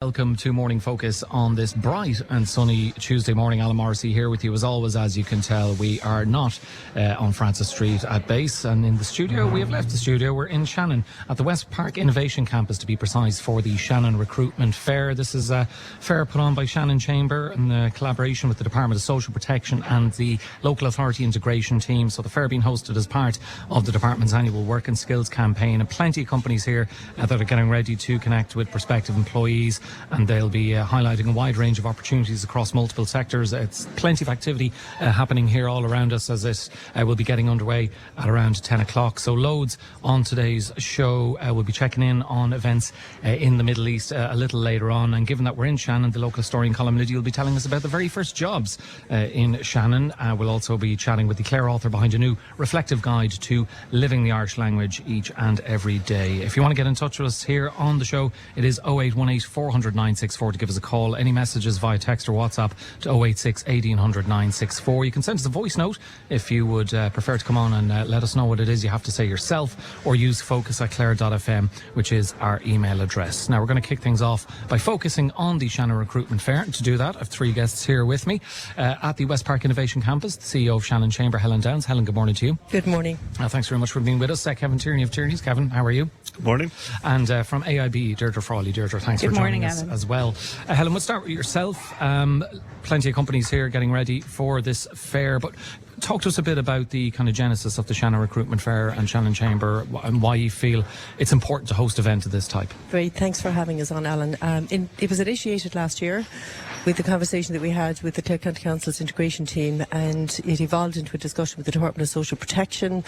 Welcome to Morning Focus on this bright and sunny Tuesday morning. Alan Morrissey here with you as always. As you can tell, we are not on Francis Street at base and in the studio. We have left the studio. We're in Shannon at the Westpark Innovation Campus, to be precise, for the Shannon Recruitment Fair. This is a fair put on by Shannon Chamber in collaboration with the Department of Social Protection and the Local Authority Integration Team. So the fair being hosted as part of the department's annual Work and Skills campaign, and plenty of companies here that are getting ready to connect with prospective employees. And they'll be highlighting a wide range of opportunities across multiple sectors. It's plenty of activity happening here all around us, as this will be getting underway at around 10 o'clock. So loads on today's show. We'll be checking in on events in the Middle East a little later on. And given that we're in Shannon, the local historian column Lydia will be telling us about the very first jobs in Shannon. We'll also be chatting with the Clare author behind a new reflective guide to living the Irish language each and every day. If you want to get in touch with us here on the show, it is 0818 400 964 to give us a call. Any messages via text or WhatsApp to 086 1800 964. You can send us a voice note if you would prefer to come on and let us know what it is you have to say yourself, or use focus@clare.fm, which is our email address. Now we're going to kick things off by focusing on the Shannon Recruitment Fair. To do that, I have three guests here with me at the Westpark Innovation Campus. The CEO of Shannon Chamber, Helen Downs. Helen, good morning to you. Good morning. Thanks very much for being with us. Kevin Tierney of Tierney's. Kevin, how are you? Good morning. And from AIB, Deirdre Frawley. Deirdre, thanks for joining us as well. Helen, we'll start with yourself. Plenty of companies here getting ready for this fair, but talk to us a bit about the kind of genesis of the Shannon Recruitment Fair and Shannon Chamber, and why you feel it's important to host events of this type. Great, thanks for having us on, Alan. It was initiated last year with the conversation that we had with the Clare County Council's integration team, and it evolved into a discussion with the Department of Social Protection.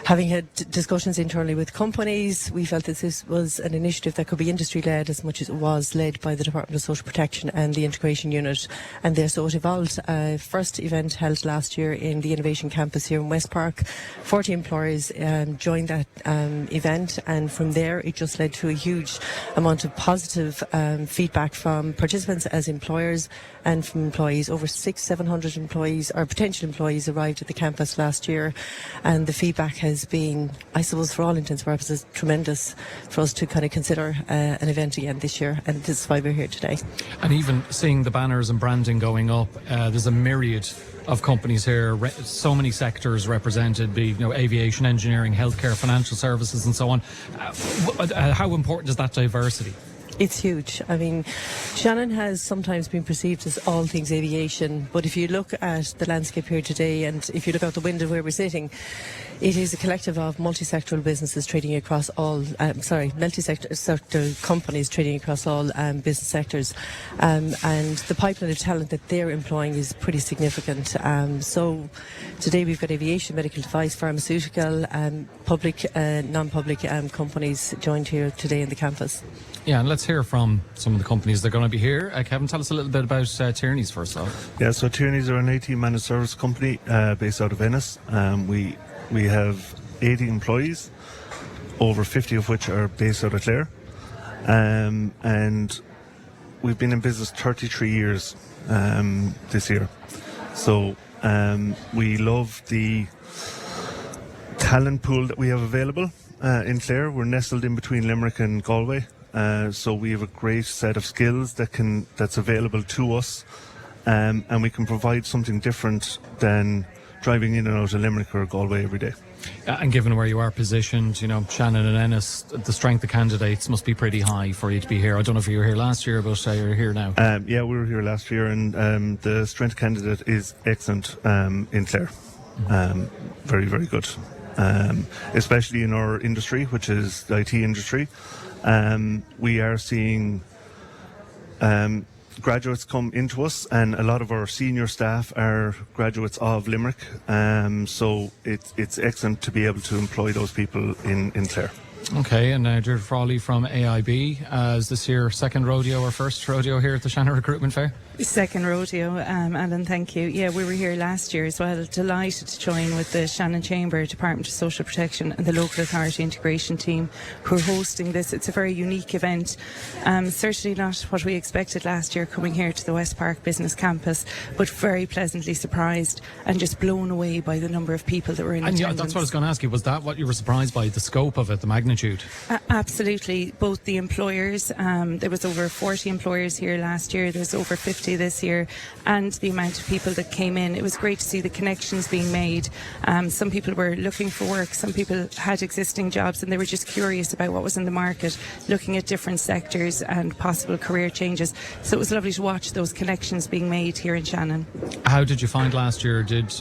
Having had discussions internally with companies, we felt that this was an initiative that could be industry-led as much as it was led by the Department of Social Protection and the Integration Unit. And there, so it evolved. First event held last year in the Innovation Campus here in Westpark. 40 employers joined that event, and from there it just led to a huge amount of positive feedback from participants as employers and from employees. Over 600-700 employees or potential employees arrived at the campus last year, and the feedback has been, I suppose, for all intents and purposes, tremendous for us to kind of consider an event again this year, and this is why we're here today. And even seeing the banners and branding going up, there's a myriad of companies here, so many sectors represented, be aviation, engineering, healthcare, financial services and so on. How important is that diversity? It's huge. I mean, Shannon has sometimes been perceived as all things aviation, but if you look at the landscape here today, and if you look out the window where we're sitting, it is a collective of multi-sectoral businesses trading across all, multi-sector companies trading across all business sectors, and the pipeline of talent that they're employing is pretty significant. So today we've got aviation, medical device, pharmaceutical, public, non-public companies joined here today in the campus. Yeah, and let's hear from some of the companies that are going to be here. Kevin, tell us a little bit about Tierney's first off. Yeah, so Tierney's are an IT managed service company based out of Ennis. We have 80 employees, over 50 of which are based out of Clare. And we've been in business 33 years this year. So we love the talent pool that we have available in Clare. We're nestled in between Limerick and Galway. So we have a great set of skills that's available to us, and we can provide something different than driving in and out of Limerick or Galway every day. And given where you are positioned, Shannon and Ennis, the strength of candidates must be pretty high for you to be here. I don't know if you were here last year, but you're here now. Yeah, we were here last year, and the strength of candidate is excellent in Clare. Very, very good. Especially in our industry, which is the IT industry. We are seeing graduates come into us, and a lot of our senior staff are graduates of Limerick. So it's excellent to be able to employ those people in Clare. Okay, and Deirdre Frawley from AIB. Is this your second rodeo or first rodeo here at the Shannon Recruitment Fair? Second rodeo, Alan, thank you. Yeah, we were here last year as well. Delighted to join with the Shannon Chamber, Department of Social Protection and the Local Authority Integration Team who are hosting this. It's a very unique event. Certainly not what we expected last year coming here to the Westpark Business Campus, but very pleasantly surprised and just blown away by the number of people that were in attendance. And yeah, that's what I was going to ask you. Was that what you were surprised by, the scope of it, the magnitude magnitude. Absolutely. Both the employers, there was over 40 employers here last year, there's over 50 this year, and the amount of people that came in. It was great to see the connections being made. Some people were looking for work, some people had existing jobs, and they were just curious about what was in the market, looking at different sectors and possible career changes. So it was lovely to watch those connections being made here in Shannon. How did you find last year? Did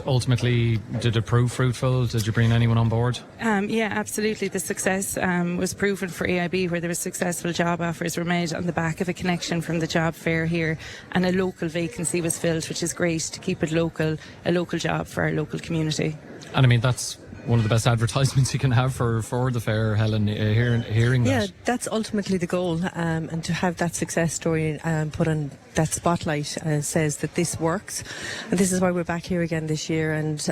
it prove fruitful? Did you bring anyone on board? Yeah, absolutely. The success was proven for AIB, where there was successful job offers were made on the back of a connection from the job fair here, and a local vacancy was filled, which is great to keep it local, a local job for our local community. And I mean, that's one of the best advertisements you can have for the fair, Helen, hearing that. Yeah, that's ultimately the goal, and to have that success story put on that spotlight says that this works, and this is why we're back here again this year. And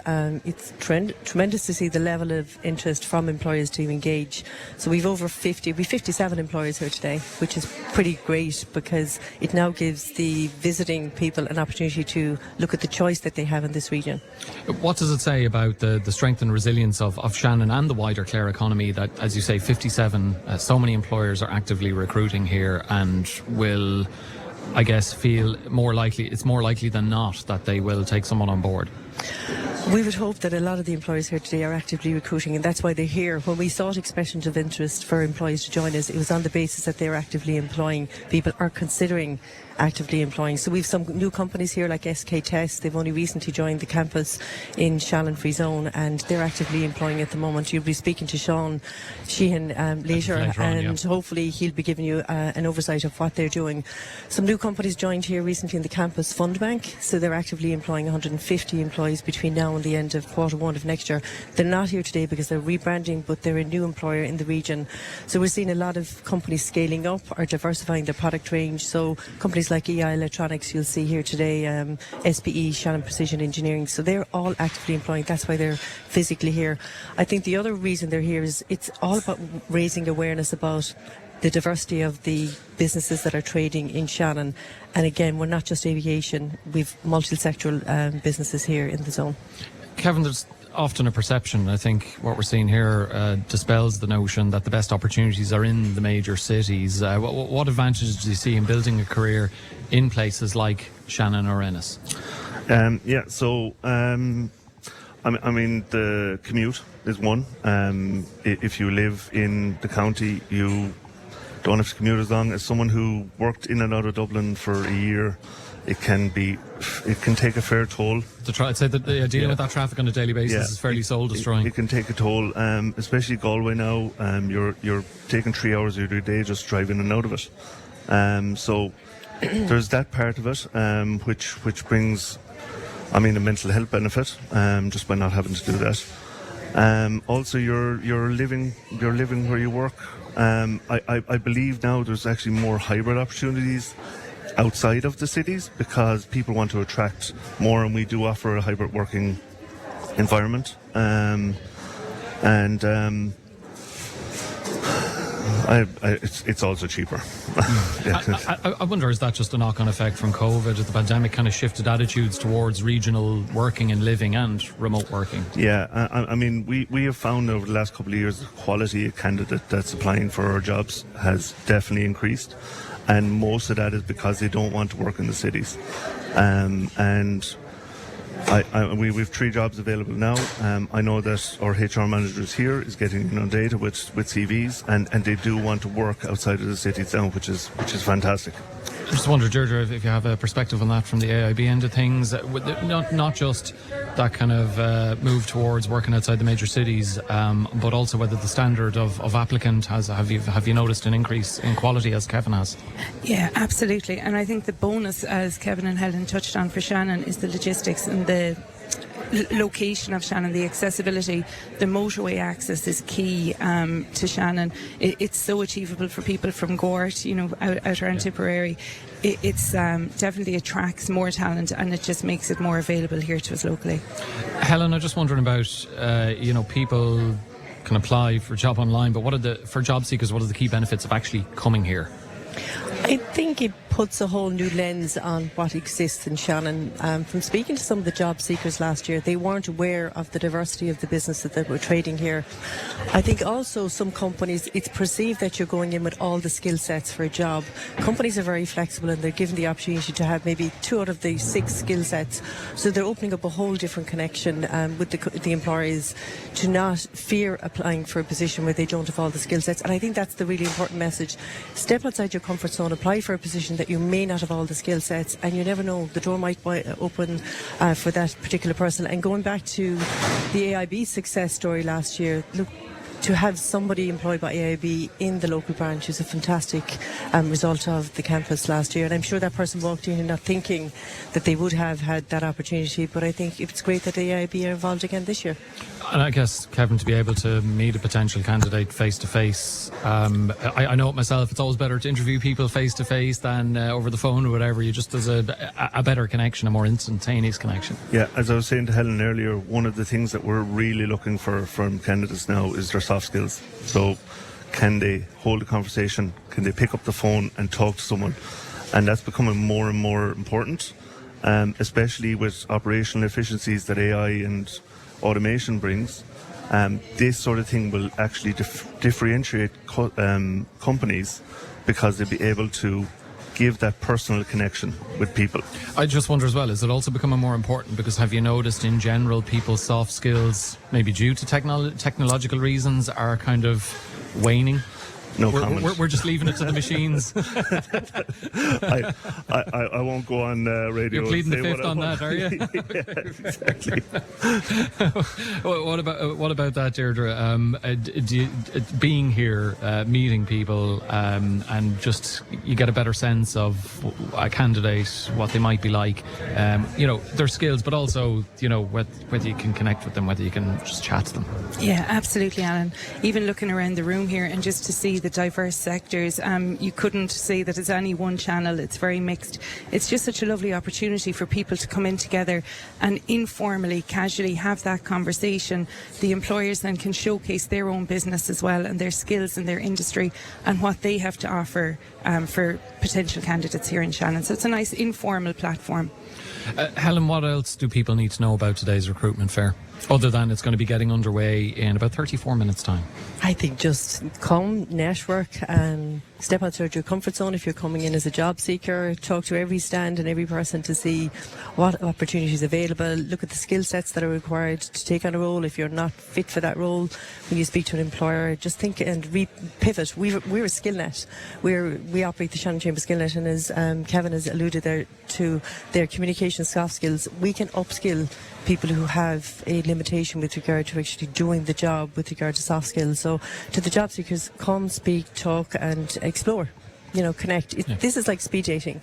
it's tremendous to see the level of interest from employers to engage. So we've 57 employers here today, which is pretty great, because it now gives the visiting people an opportunity to look at the choice that they have in this region. What does it say about the strength and resilience of Shannon and the wider Clare economy that, as you say, 57, so many employers are actively recruiting here and will, I guess, it's more likely than not that they will take someone on board? We would hope that a lot of the employers here today are actively recruiting, and that's why they're here. When we sought expressions of interest for employees to join us, it was on the basis that they're actively employing people, or considering actively employing. So we've some new companies here like SK Teks. They've only recently joined the campus in Shannon Free Zone, and they're actively employing at the moment. You'll be speaking to Seán Sheehan later on, hopefully he'll be giving you an oversight of what they're doing. Some new companies joined here recently in the campus Fund Bank, so they're actively employing 150 employees between now and the end of Q1 of next year. They're not here today because they're rebranding, but they're a new employer in the region. So we're seeing a lot of companies scaling up or diversifying their product range. So companies like EI Electronics, you'll see here today, SPE, Shannon Precision Engineering. So they're all actively employing. That's why they're physically here. I think the other reason they're here is it's all about raising awareness about the diversity of the businesses that are trading in Shannon. And again, we're not just aviation, we've multi-sectoral businesses here in the zone. Kevin, there's often a perception, I think what we're seeing here dispels the notion that the best opportunities are in the major cities. What advantages do you see in building a career in places like Shannon or Ennis? I mean, the commute is one. If you live in the county, you don't have to commute as long. As someone who worked in and out of Dublin for a year, it can take a fair toll. I'd say that dealing with that traffic on a daily basis is fairly soul destroying. It can take a toll, especially Galway now. You're taking 3 hours of your day just driving in and out of it. So there's that part of it, which brings, I mean, a mental health benefit just by not having to do that. Also, you're living where you work. I believe now there's actually more hybrid opportunities outside of the cities because people want to attract more, and we do offer a hybrid working environment. It's also cheaper. I wonder, is that just a knock-on effect from COVID? The pandemic kind of shifted attitudes towards regional working and living and remote working? Yeah, I mean, we have found over the last couple of years the quality of candidate that's applying for our jobs has definitely increased. And most of that is because they don't want to work in the cities. We've 3 jobs available now. I know that our HR managers here is getting inundated with CVs, and they do want to work outside of the cities now, which is fantastic. I just wonder, Deirdre, if you have a perspective on that from the AIB end of things, not just that kind of move towards working outside the major cities, but also whether the standard of applicant have you noticed an increase in quality, as Kevin has? Yeah, absolutely. And I think the bonus, as Kevin and Helen touched on for Shannon, is the logistics and the location of Shannon, the accessibility. The motorway access is key to Shannon. It's so achievable for people from Gort, out around Tipperary. It's definitely attracts more talent, and it just makes it more available here to us locally. Helen, I'm just wondering about people can apply for a job online, but for job seekers, what are the key benefits of actually coming here? I think it puts a whole new lens on what exists in Shannon. From speaking to some of the job seekers last year, they weren't aware of the diversity of the business that we're trading here. I think also some companies, it's perceived that you're going in with all the skill sets for a job. Companies are very flexible and they're given the opportunity to have maybe 2 out of the 6 skill sets. So they're opening up a whole different connection with the employees to not fear applying for a position where they don't have all the skill sets. And I think that's the really important message. Step outside your comfort zone, apply for a position that you may not have all the skill sets, and you never know, the door might open for that particular person. And going back to the AIB success story last year, look, to have somebody employed by AIB in the local branch is a fantastic result of the campus last year. And I'm sure that person walked in not thinking that they would have had that opportunity, but I think it's great that the AIB are involved again this year. And I guess, Kevin, to be able to meet a potential candidate face to face, I know it myself, it's always better to interview people face to face than over the phone or whatever. You just, there's a better connection, a more instantaneous connection. Yeah, as I was saying to Helen earlier, one of the things that we're really looking for from candidates now is their soft skills. So can they hold a conversation? Can they pick up the phone and talk to someone? And that's becoming more and more important, especially with operational efficiencies that AI and automation brings. This sort of thing will actually differentiate companies, because they'll be able to give that personal connection with people. I just wonder as well, is it also becoming more important because have you noticed in general people's soft skills, maybe due to technological reasons, are kind of waning? No comment. We're just leaving it to the machines. I won't go on radio. You're pleading the fifth on that, are you? Yeah, exactly. What about that, Deirdre? Being here, meeting people, and just you get a better sense of a candidate, what they might be like, their skills, but also, whether you can connect with them, whether you can just chat to them. Yeah, absolutely, Alan. Even looking around the room here and just to see the diverse sectors, you couldn't say that it's any one channel. It's very mixed. It's just such a lovely opportunity for people to come in together and informally, casually have that conversation. The employers then can showcase their own business as well and their skills in their industry and what they have to offer for potential candidates here in Shannon. So it's a nice informal platform. Helen, what else do people need to know about today's recruitment fair, other than it's going to be getting underway in about 34 minutes' time? I think just come, network, and step outside your comfort zone if you're coming in as a job seeker. Talk to every stand and every person to see what opportunities are available. Look at the skill sets that are required to take on a role. If you're not fit for that role, when you speak to an employer, just think and pivot. We're a skill net. We operate the Shannon Chamber Skill Net, and as Kevin has alluded there to their communication soft skills, we can upskill people who have a limitation with regard to actually doing the job with regard to soft skills. So to the job seekers, come, speak, talk and explore, connect. This is like speed dating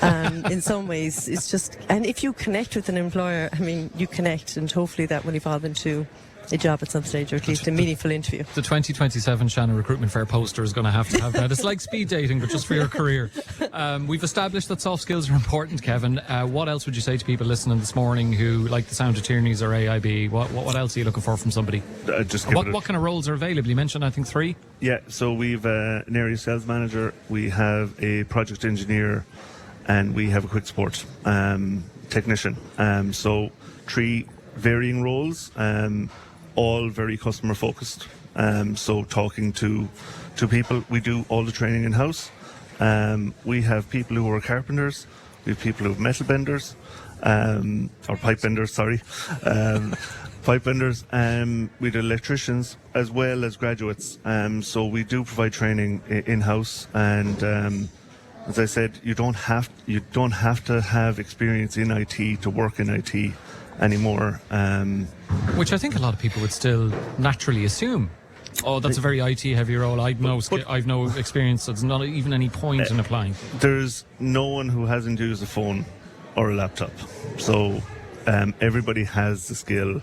in some ways. It's just, and if you connect with an employer, you connect, and hopefully that will evolve into a job at some stage, or at least a meaningful interview. The 2027 Shannon Recruitment Fair poster is going to have that. It's like speed dating, but just for your career. We've established that soft skills are important, Kevin. What else would you say to people listening this morning who like the sound of Tierney's or AIB? What else are you looking for from somebody? What kind of roles are available? You mentioned, I think, 3? Yeah, so we've an area sales manager, we have a project engineer, and we have a quick support technician. So 3 varying roles. All very customer focused. So talking to people, we do all the training in house. We have people who are carpenters, we have people who are metal benders, or pipe benders, sorry. Pipe benders, we do electricians as well as graduates. So we do provide training in house, and as I said, you don't have to have experience in IT to work in IT anymore. Which I think a lot of people would still naturally assume. Oh, that's a very IT heavy role. I've no experience, so there's not even any point in applying. There's no one who hasn't used a phone or a laptop. So everybody has the skill.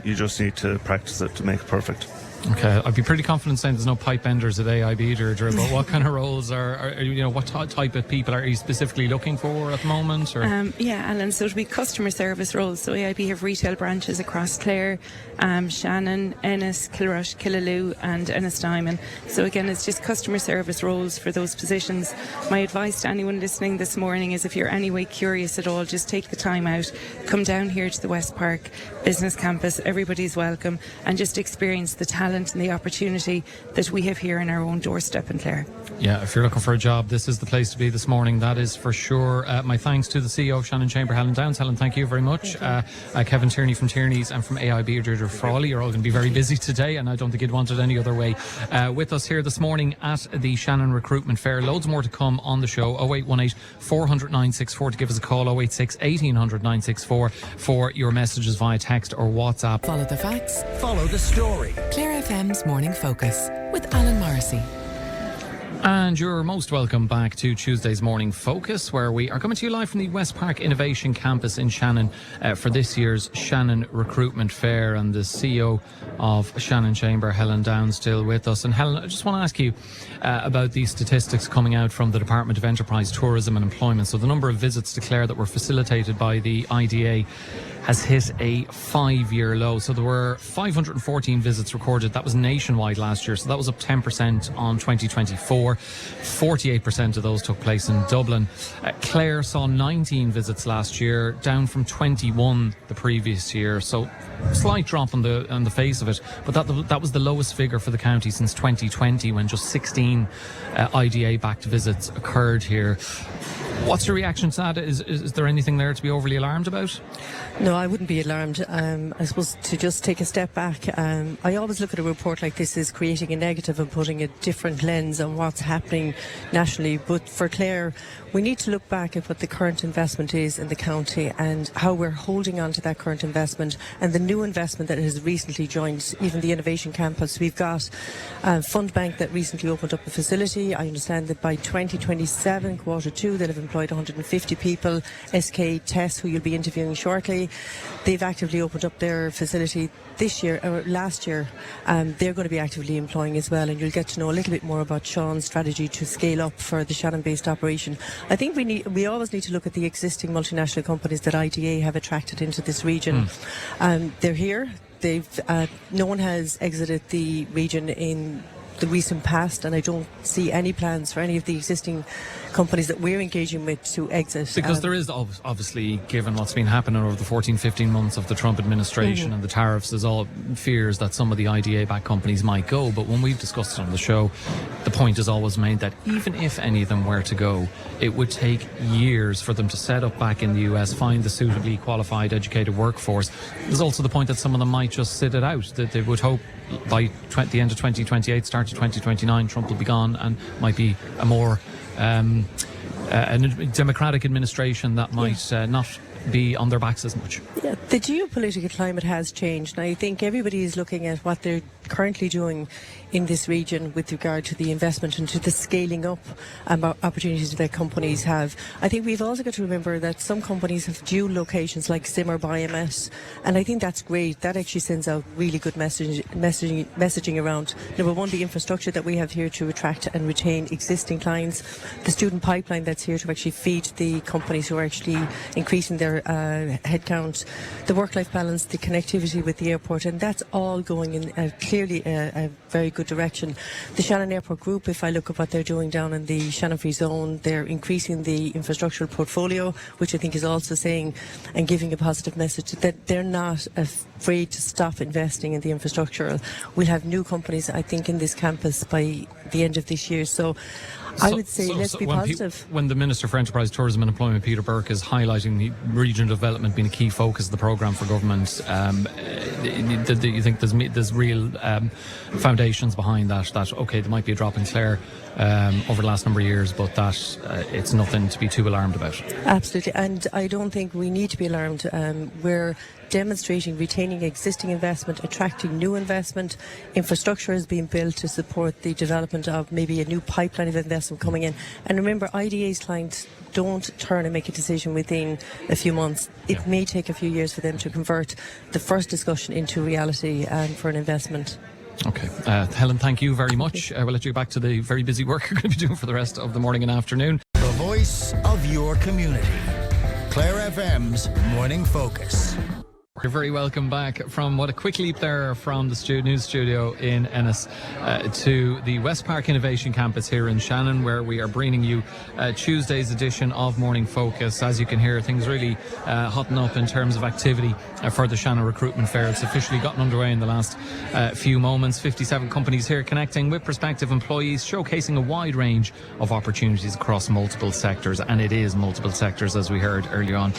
You just need to practice it to make it perfect. Okay, I'd be pretty confident saying there's no pipe benders at AIB, Deirdre, but what kind of roles are what type of people are you specifically looking for at the moment? Or? Alan, so it'll be customer service roles. So AIB have retail branches across Clare, Shannon, Ennis, Kilrush, Killaloe and Ennistimon. So again, it's just customer service roles for those positions. My advice to anyone listening this morning is if you're anyway curious at all, just take the time out, come down here to the Westpark Business Campus. Everybody's welcome, and just experience the talent and the opportunity that we have here in our own doorstep in Clare. Yeah, if you're looking for a job, this is the place to be this morning, that is for sure. My thanks to the CEO of Shannon Chamber, Helen Downs. Helen, thank you very much. Kevin Tierney from Tierney's and from AIB, Deirdre Frawley. You're all going to be very busy today, and I don't think you'd want it any other way. With us here this morning at the Shannon Recruitment Fair. Loads more to come on the show. 0818 400 964 to give us a call. 086 1800 964 for your messages via text or WhatsApp. Follow the facts. Follow the story. Clare FM's Morning Focus with Alan Morrissey. And you're most welcome back to Tuesday's Morning Focus, where we are coming to you live from the Westpark Innovation Campus in Shannon for this year's Shannon Recruitment Fair. And the CEO of Shannon Chamber, Helen Downs, still with us. And Helen, I just want to ask you about these statistics coming out from the Department of Enterprise, Tourism and Employment. So the number of visits to Clare that were facilitated by the IDA has hit a 5-year low. So there were 514 visits recorded. That was nationwide last year. So that was up 10% on 2024. 48% of those took place in Dublin. Clare saw 19 visits last year, down from 21 the previous year. So slight drop on the face of it. But that was the lowest figure for the county since 2020, when just 16 IDA-backed visits occurred here. What's your reaction to that? Is there anything there to be overly alarmed about? No, I wouldn't be alarmed. I suppose to just take a step back, I always look at a report like this as creating a negative and putting a different lens on what's happening nationally. But for Clare, we need to look back at what the current investment is in the county and how we're holding on to that current investment and the new investment that has recently joined even the Innovation Campus. We've got Fund Bank that recently opened up a facility. I understand that by 2027, Q2, they'll have employed 150 people. SK Teks, who you'll be interviewing shortly, they've actively opened up their facility this year or last year. They're going to be actively employing as well, and you'll get to know a little bit more about Seán's strategy to scale up for the Shannon-based operation. I think we always need to look at the existing multinational companies that IDA have attracted into this region. They're here. No one has exited the region in the recent past, and I don't see any plans for any of the existing companies that we're engaging with to exit. Because there is obviously, given what's been happening over the 14-15 months of the Trump administration and the tariffs, there's all fears that some of the IDA-backed companies might go. But when we've discussed it on the show, the point is always made that even if any of them were to go, it would take years for them to set up back in the US, find the suitably qualified, educated workforce. There's also the point that some of them might just sit it out, that they would hope by the end of 2028, start of 2029, Trump will be gone and might be a more a democratic administration that might not be on their backs as much. Yeah, the geopolitical climate has changed. Now, I think everybody is looking at what they're currently doing in this region with regard to the investment and to the scaling up opportunities that companies have. I think we've also got to remember that some companies have dual locations like Zimmer Biomet, and I think that's great. That actually sends out really good messaging around, number one, the infrastructure that we have here to attract and retain existing clients, the student pipeline that's here to actually feed the companies who are actually increasing their headcount, the work-life balance, the connectivity with the airport, and that's all going in clearly a very good direction. The Shannon Airport Group, if I look at what they're doing down in the Shannon Free Zone, they're increasing the infrastructural portfolio, which I think is also saying and giving a positive message that they're not afraid to stop investing in the infrastructure. We'll have new companies, I think, in this campus by the end of this year. So I would say let's be positive. When the Minister for Enterprise, Tourism and Employment, Peter Burke, is highlighting the regional development being a key focus of the programme for government, do you think there's real foundations behind that, okay, there might be a drop in Clare over the last number of years, but that it's nothing to be too alarmed about? Absolutely, and I don't think we need to be alarmed. We're demonstrating retaining existing investment, attracting new investment. Infrastructure is being built to support the development of maybe a new pipeline of investment coming in. And remember, IDA's clients don't turn and make a decision within a few months. It may take a few years for them to convert the first discussion into reality for an investment. Okay. Helen, thank you very much. We'll let you get back to the very busy work you're going to be doing for the rest of the morning and afternoon. The voice of your community. Clare FM's Morning Focus. You're very welcome back from what a quick leap there from the news studio in Ennis to the Westpark Innovation Campus here in Shannon, where we are bringing you Tuesday's edition of Morning Focus. As you can hear, things really hotting up in terms of activity for the Shannon Recruitment Fair. It's officially gotten underway in the last few moments. 57 companies here connecting with prospective employees, showcasing a wide range of opportunities across multiple sectors. And it is multiple sectors, as we heard earlier on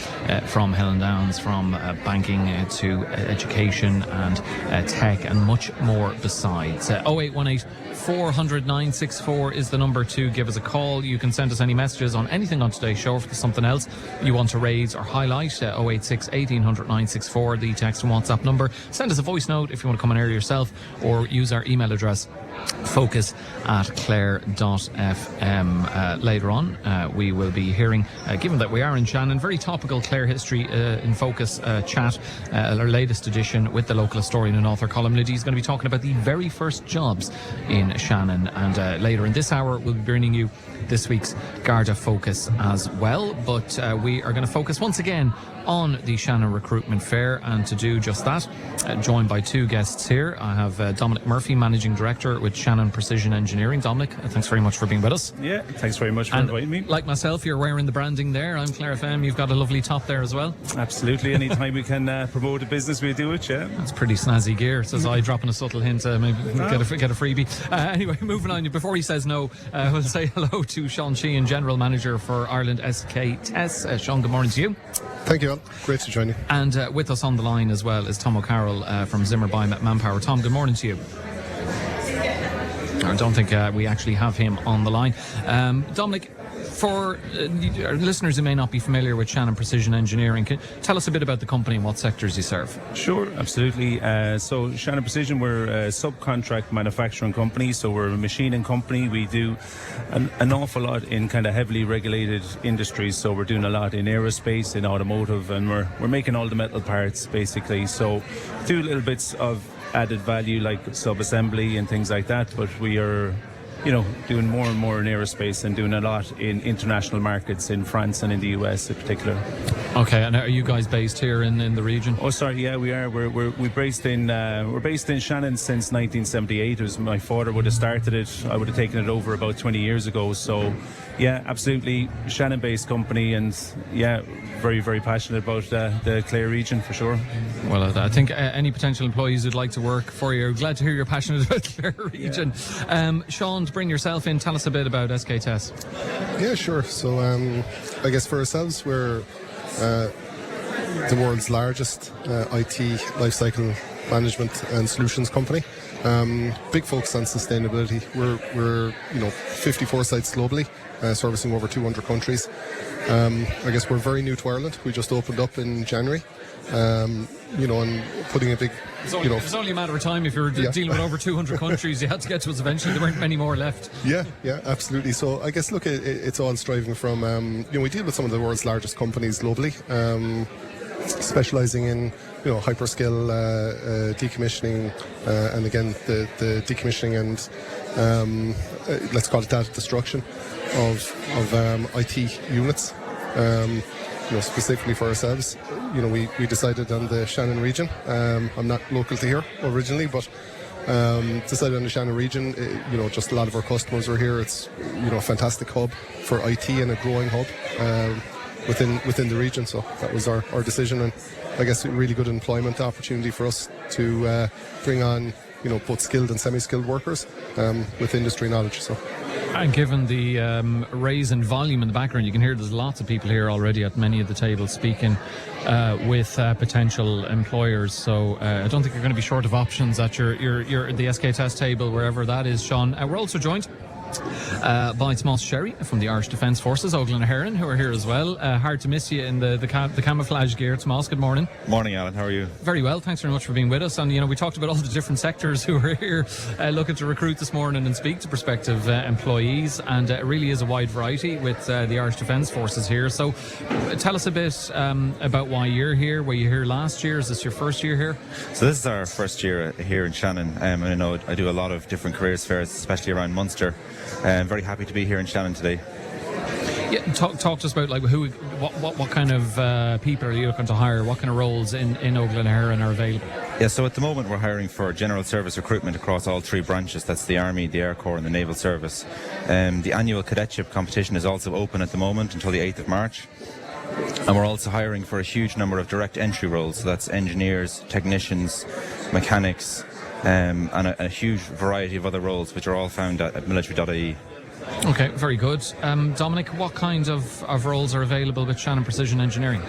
from Helen Downs, from banking to education and tech and much more besides. 0818 400 964 is the number to give us a call. You can send us any messages on anything on today's show. If there's something else you want to raise or highlight, 086 1800 964, the text and WhatsApp number. Send us a voice note if you want to come on air yourself, or use our email address focus@clare.fm. Later on, we will be hearing, given that we are in Shannon, very topical Clare history in focus chat, our latest edition with the local historian and author Colm Liddy. He's going to be talking about the very first jobs in Shannon, and later in this hour we'll be bringing you this week's Garda Focus as well. But we are going to focus once again on the Shannon Recruitment Fair, and to do just that, joined by two guests here. I have Dominic Murphy, Managing Director with Shannon Precision Engineering. Dominic, thanks very much for being with us. Yeah, thanks very much for inviting me. Like myself, you're wearing the branding there. I'm Clare FM. You've got a lovely top there as well. Absolutely. Anytime we can promote a business, we do it, yeah. That's pretty snazzy gear. Says I, dropping a subtle hint, maybe get a freebie. Anyway, moving on. Before he says no, we'll say hello to Seán Sheehan, General Manager for Ireland SK Teks. Seán, good morning to you. Thank you, Al. Great to join you. And with us on the line as well is Tom O'Carroll from Zimmer Biomet Manpower. Tom, good morning to you. I don't think we actually have him on the line. Dominic, for our listeners who may not be familiar with Shannon Precision Engineering, can tell us a bit about the company and what sectors you serve? Sure, absolutely. So Shannon Precision, we're a subcontract manufacturing company, so we're a machining company. We do an awful lot in kind of heavily regulated industries, so we're doing a lot in aerospace, in automotive, and we're making all the metal parts basically. So do little bits of added value like sub-assembly and things like that, but we are doing more and more in aerospace and doing a lot in international markets in France and in the US in particular. Okay, and are you guys based here in the region? Oh, sorry, yeah, we are. We're based in Shannon since 1978. It was my father would have started it. I would have taken it over about 20 years ago. So, yeah, absolutely, Shannon-based company, and yeah, very, very passionate about the Clare region for sure. Well, I think any potential employees who'd like to work for you are glad to hear you're passionate about the Clare region. Yeah. Seán, to bring yourself in, tell us a bit about SK Teks. Yeah, sure. So I guess for ourselves, we're the world's largest IT lifecycle management and solutions company. Big focus on sustainability. We're 54 sites globally, servicing over 200 countries. I guess we're very new to Ireland. We just opened up in January. And putting a big... It was only a matter of time. If you're dealing with over 200 countries, you had to get to us eventually. There weren't many more left. Yeah, absolutely. So I guess, look, it's all striving from... we deal with some of the world's largest companies globally, specialising in hyperscale decommissioning, and again the decommissioning and let's call it data destruction of IT units. Specifically for ourselves, we decided on the Shannon region. I'm not local to here originally, but decided on the Shannon region. Just a lot of our customers are here. It's a fantastic hub for IT and a growing hub within the region. So that was our decision, and I guess a really good employment opportunity for us to bring on both skilled and semi-skilled workers with industry knowledge. So. And given the raise in volume in the background, you can hear there's lots of people here already at many of the tables speaking with potential employers. So I don't think you're going to be short of options at your the SK Test table, wherever that is, Seán. We're also joined by Tomás Sherry from the Irish Defence Forces, Óglain na HÉireann, who are here as well. Hard to miss you in the camouflage gear. Tomás, good morning. Morning, Alan. How are you? Very well, thanks very much for being with us. And, we talked about all the different sectors who are here looking to recruit this morning and speak to prospective employees. And it really is a wide variety with the Irish Defence Forces here. So tell us a bit about why you're here. Were you here last year? Is this your first year here? So this is our first year here in Shannon. And I know I do a lot of different careers fairs, especially around Munster. I'm very happy to be here in Shannon today. Yeah, talk to us about what kind of people are you looking to hire? What kind of roles in Óglain na HÉireann are available? Yeah, so at the moment we're hiring for general service recruitment across all three branches. That's the Army, the Air Corps and the Naval Service. The annual cadetship competition is also open at the moment until the 8th of March. And we're also hiring for a huge number of direct entry roles. So that's engineers, technicians, mechanics, and a huge variety of other roles, which are all found at military.ie. Okay, very good. Dominic, what kind of roles are available with Shannon Precision Engineering?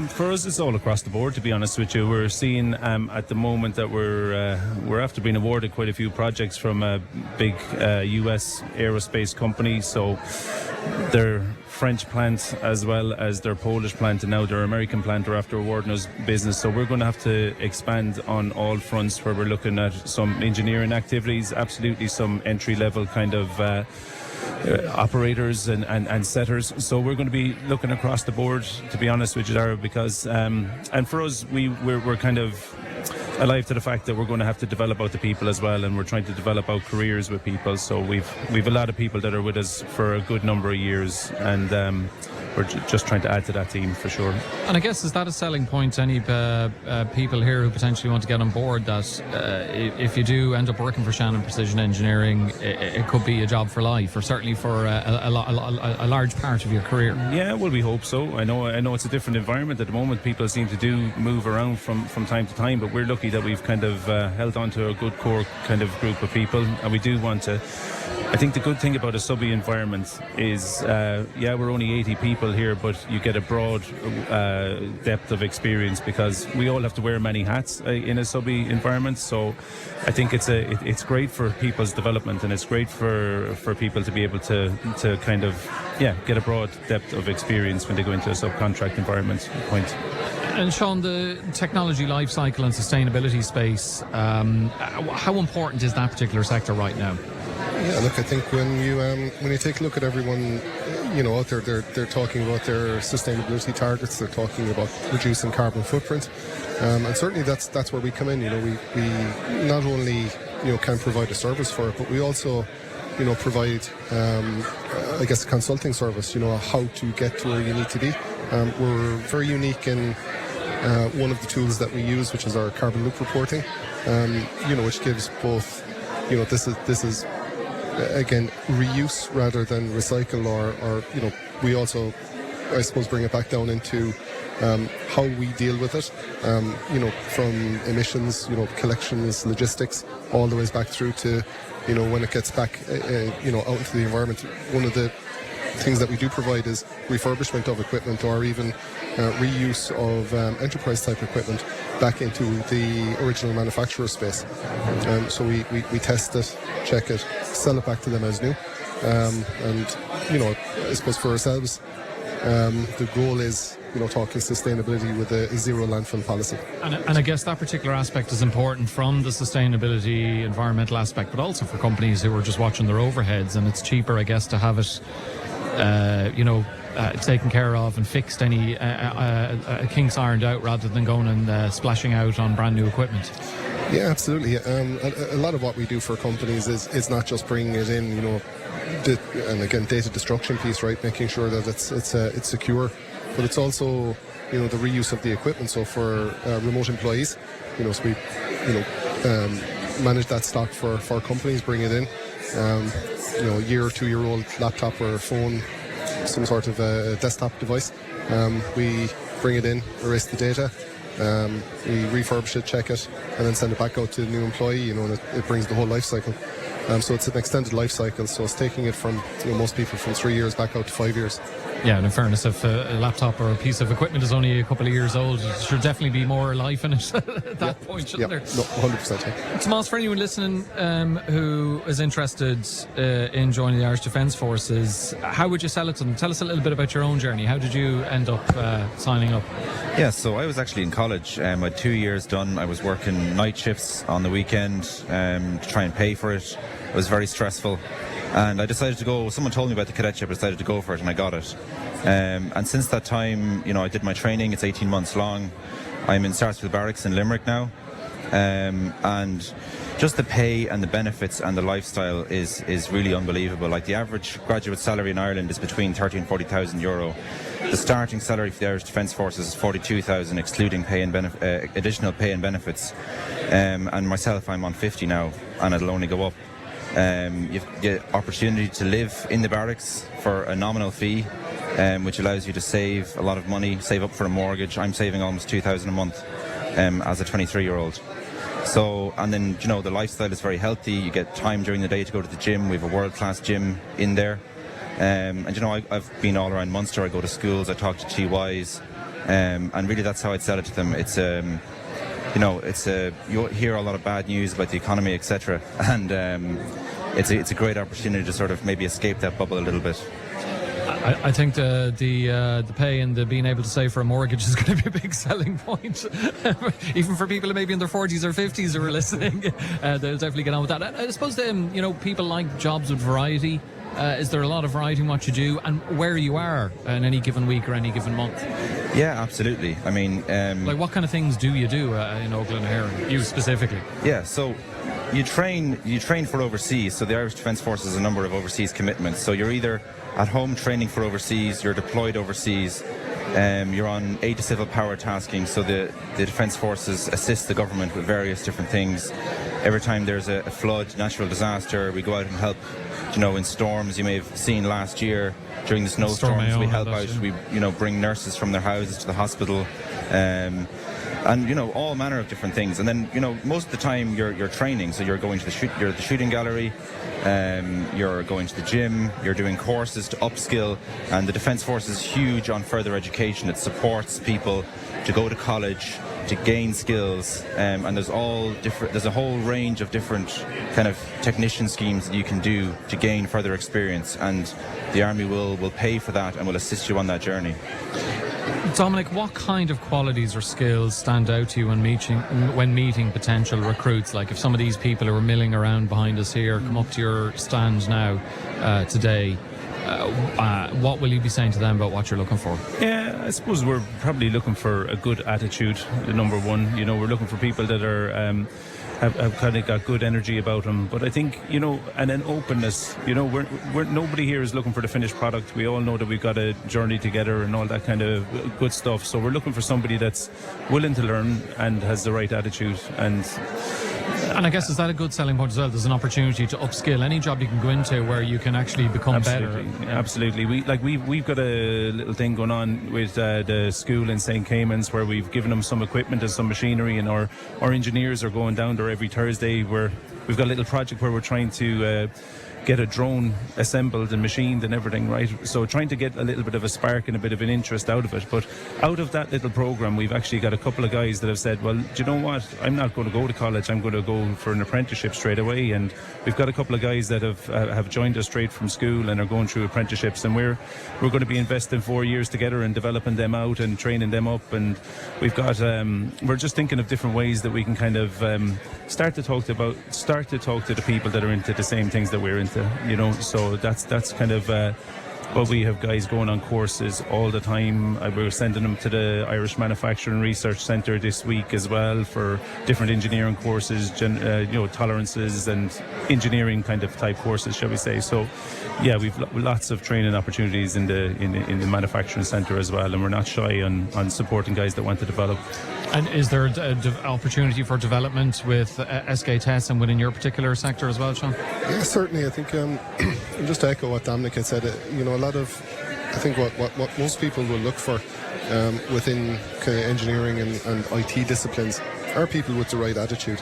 For us, it's all across the board, to be honest with you. We're seeing at the moment that we're after being awarded quite a few projects from a big US aerospace company. So their French plant as well as their Polish plant and now their American plant are after awarding us business. So we're going to have to expand on all fronts where we're looking at some engineering activities, absolutely some entry-level kind of operators and setters. So we're going to be looking across the board, to be honest with you, Dara, because and for us we're kind of alive to the fact that we're going to have to develop out the people as well, and we're trying to develop out careers with people. So we've a lot of people that are with us for a good number of years, and we're just trying to add to that team for sure. And I guess, is that a selling point to any people here who potentially want to get on board, that if you do end up working for Shannon Precision Engineering, it could be a job for life, or certainly for a large part of your career? Yeah, well, we hope so. I know it's a different environment at the moment. People seem to do move around from time to time, but we're lucky that we've kind of held on to a good core kind of group of people, and we do want to. I think the good thing about a subby environment is, we're only 80 people here, but you get a broad depth of experience, because we all have to wear many hats in a subby environment. So I think it's great for people's development, and it's great for people to be able to kind of get a broad depth of experience when they go into a subcontract environment. Point. And Seán, the technology life cycle and sustainability space, how important is that particular sector right now? Yeah, look, I think when you take a look at everyone, out there, they're talking about their sustainability targets. They're talking about reducing carbon footprint, and certainly that's where we come in. We not only can provide a service for it, but we also provide I guess a consulting service. How to get to where you need to be. We're very unique in one of the tools that we use, which is our carbon loop reporting. Which gives both. This is again reuse rather than recycle, or we also, I suppose, bring it back down into how we deal with it, from emissions, collections, logistics, all the ways back through to when it gets back out into the environment. One of the things that we do provide is refurbishment of equipment, or even reuse of enterprise type equipment back into the original manufacturer space. So we test it, check it, sell it back to them as new, and I suppose for ourselves the goal is talking sustainability with a zero landfill policy. And I guess that particular aspect is important from the sustainability environmental aspect, but also for companies who are just watching their overheads, and it's cheaper, I guess, to have it taken care of and fixed, any kinks ironed out, rather than going and splashing out on brand new equipment. Yeah, absolutely. A lot of what we do for companies is not just bringing it in, and again, data destruction piece, right? Making sure that it's secure, but it's also the reuse of the equipment. So for remote employees, so we manage that stock for companies, bring it in. A year or 2 year old laptop or phone, some sort of a desktop device. We bring it in, erase the data, we refurbish it, check it, and then send it back out to the new employee. And it brings the whole life cycle. So it's an extended life cycle. So it's taking it from most people from 3 years back out to 5 years. Yeah, and in fairness, if a laptop or a piece of equipment is only a couple of years old, there should definitely be more life in it at that point, shouldn't there? No, 100%. Yeah. Tomás, for anyone listening who is interested in joining the Irish Defence Forces, how would you sell it to them? Tell us a little bit about your own journey. How did you end up signing up? Yeah, so I was actually in college. I had 2 years done. I was working night shifts on the weekend to try and pay for it. It was very stressful. And I decided to go. Someone told me about the cadetship. I decided to go for it, and I got it. And since that time, I did my training. It's 18 months long. I'm in Sarsfield Barracks in Limerick now. And just the pay and the benefits and the lifestyle is really unbelievable. Like, the average graduate salary in Ireland is between 30 and 40,000 euro. The starting salary for the Irish Defence Forces is 42,000, excluding pay and additional pay and benefits. And myself, I'm on 50 now, and it'll only go up. You get opportunity to live in the barracks for a nominal fee, which allows you to save a lot of money, save up for a mortgage. I'm saving almost 2,000 a month as a 23-year-old. So, and then, the lifestyle is very healthy. You get time during the day to go to the gym. We have a world-class gym in there. And I've been all around Munster. I go to schools, I talk to TYs, and really that's how I'd sell it to them. It's you hear a lot of bad news about the economy, etc., and it's a great opportunity to sort of maybe escape that bubble a little bit. I think the pay and the being able to save for a mortgage is going to be a big selling point, even for people maybe in their 40s or 50s who are listening. They'll definitely get on with that. I suppose people like jobs with variety. Is there a lot of variety in what you do and where you are in any given week or any given month? Yeah, absolutely. I mean, like, what kind of things do you do in Oakland here, you specifically? Yeah, so you train for overseas. So the Irish Defence Force has a number of overseas commitments. So you're either at home training for overseas, you're deployed overseas, you're on aid to civil power tasking. So the Defence Forces assist the government with various different things. Every time there's a flood, natural disaster, we go out and help. In storms, you may have seen last year during the snowstorms, we help out. We bring nurses from their houses to the hospital, and all manner of different things. And then most of the time you're training, so you're going to you're at the shooting gallery, you're going to the gym, you're doing courses to upskill. And the Defence Force is huge on further education. It supports people to go to college, to gain skills, and there's a whole range of different kind of technician schemes that you can do to gain further experience, and the Army will pay for that and will assist you on that journey. Dominic, what kind of qualities or skills stand out to you when meeting potential recruits? Like, if some of these people who are milling around behind us here come up to your stand now today, what will you be saying to them about what you're looking for? Yeah, I suppose we're probably looking for a good attitude, the number one. We're looking for people that are have kind of got good energy about them. But I think, and an openness. We're nobody here is looking for the finished product. We all know that we've got a journey together and all that kind of good stuff. So we're looking for somebody that's willing to learn and has the right attitude. And I guess, is that a good selling point as well? There's an opportunity to upskill. Any job you can go into where you can actually become better. Absolutely. We've got a little thing going on with the school in St. Cayman's, where we've given them some equipment and some machinery, and our engineers are going down there every Thursday. We've got a little project where we're trying to get a drone assembled and machined and everything, right? So trying to get a little bit of a spark and a bit of an interest out of it. But out of that little program, we've actually got a couple of guys that have said, well, do you know what? I'm not going to go to college. I'm going to go for an apprenticeship straight away. And we've got a couple of guys that have joined us straight from school and are going through apprenticeships. And we're going to be investing 4 years together and developing them out and training them up. And we've got we're just thinking of different ways that we can kind of start to talk to the people that are into the same things that we're into. So that's kind of But we have guys going on courses all the time. We're sending them to the Irish Manufacturing Research Centre this week as well for different engineering courses, tolerances and engineering kind of type courses, shall we say. So, yeah, we've lots of training opportunities in the manufacturing centre as well, and we're not shy on supporting guys that want to develop. And is there an opportunity for development with SK Teks and within your particular sector as well, Seán? Yeah, certainly. I think just to echo what Dominic had said, a lot of, I think what most people will look for within kind of engineering and IT disciplines are people with the right attitude.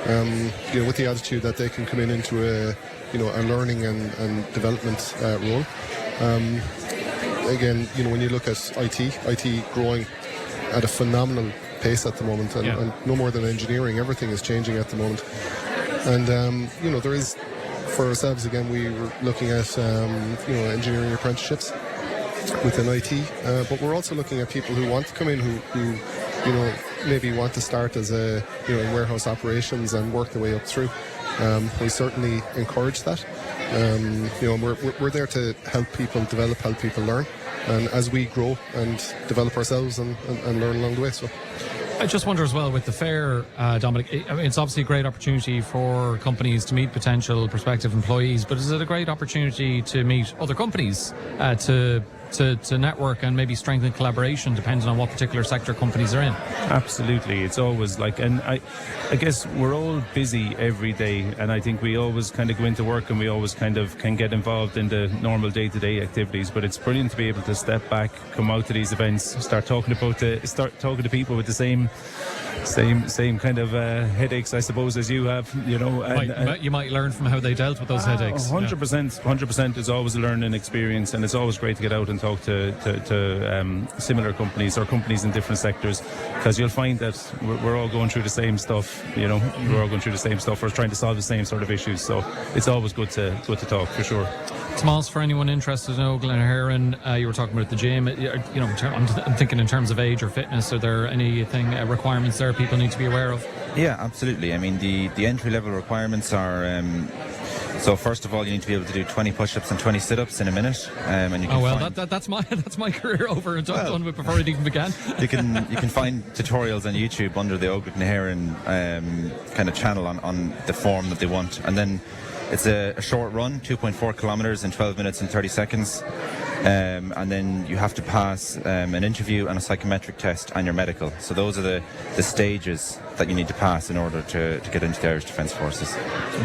with the attitude that they can come into a learning and development role. Again, when you look at IT growing at a phenomenal pace at the moment, and no more than engineering, everything is changing at the moment. And there is, for ourselves again, we were looking at engineering apprenticeships within IT, but we're also looking at people who want to come in who maybe want to start as in warehouse operations and work their way up through. We certainly encourage that. We're there to help people develop, help people learn, and as we grow and develop ourselves and learn along the way. So I just wonder as well with the fair, Dominic, it's obviously a great opportunity for companies to meet potential prospective employees, but is it a great opportunity to meet other companies, to network and maybe strengthen collaboration depending on what particular sector companies are in? Absolutely. It's always and I guess we're all busy every day, and I think we always kind of go into work and we always kind of can get involved in the normal day-to-day activities, but it's brilliant to be able to step back, come out to these events, start talking to people with the same kind of headaches, I suppose, as you have, You might learn from how they dealt with those headaches. 100%. It's always a learning experience, and it's always great to get out and talk to similar companies or companies in different sectors, because you'll find that we're all going through the same stuff. We're all going through the same stuff. We're trying to solve the same sort of issues. So it's always good to talk, for sure. Tomás, for anyone interested in Oglen Heron, you were talking about the gym. I'm thinking in terms of age or fitness. Are there anything requirements there people need to be aware of? Yeah, absolutely. I mean, the entry-level requirements are... So first of all, you need to be able to do 20 push-ups and 20 sit-ups in a minute. And you can that's my career over and done with before it even began. You can find tutorials on YouTube under the Oglen Heron kind of channel on the form that they want, and then it's a short run, 2.4 kilometres in 12 minutes and 30 seconds. And then you have to pass an interview and a psychometric test and your medical. So those are the stages that you need to pass in order to get into the Irish Defence Forces.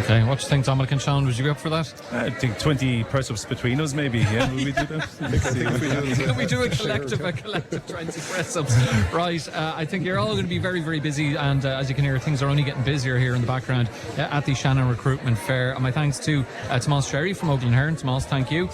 Okay, what do you think, Dominic and Seán? Would you be up for that? I think 20 press-ups between us, maybe. Yeah, will we do that? Can we do a collective 20 press-ups? Right, I think you're all going to be very, very busy, and as you can hear, things are only getting busier here in the background at the Shannon Recruitment Fair. And my thanks to Tomás Sherry from Oglen Heron. Tomás, thank you.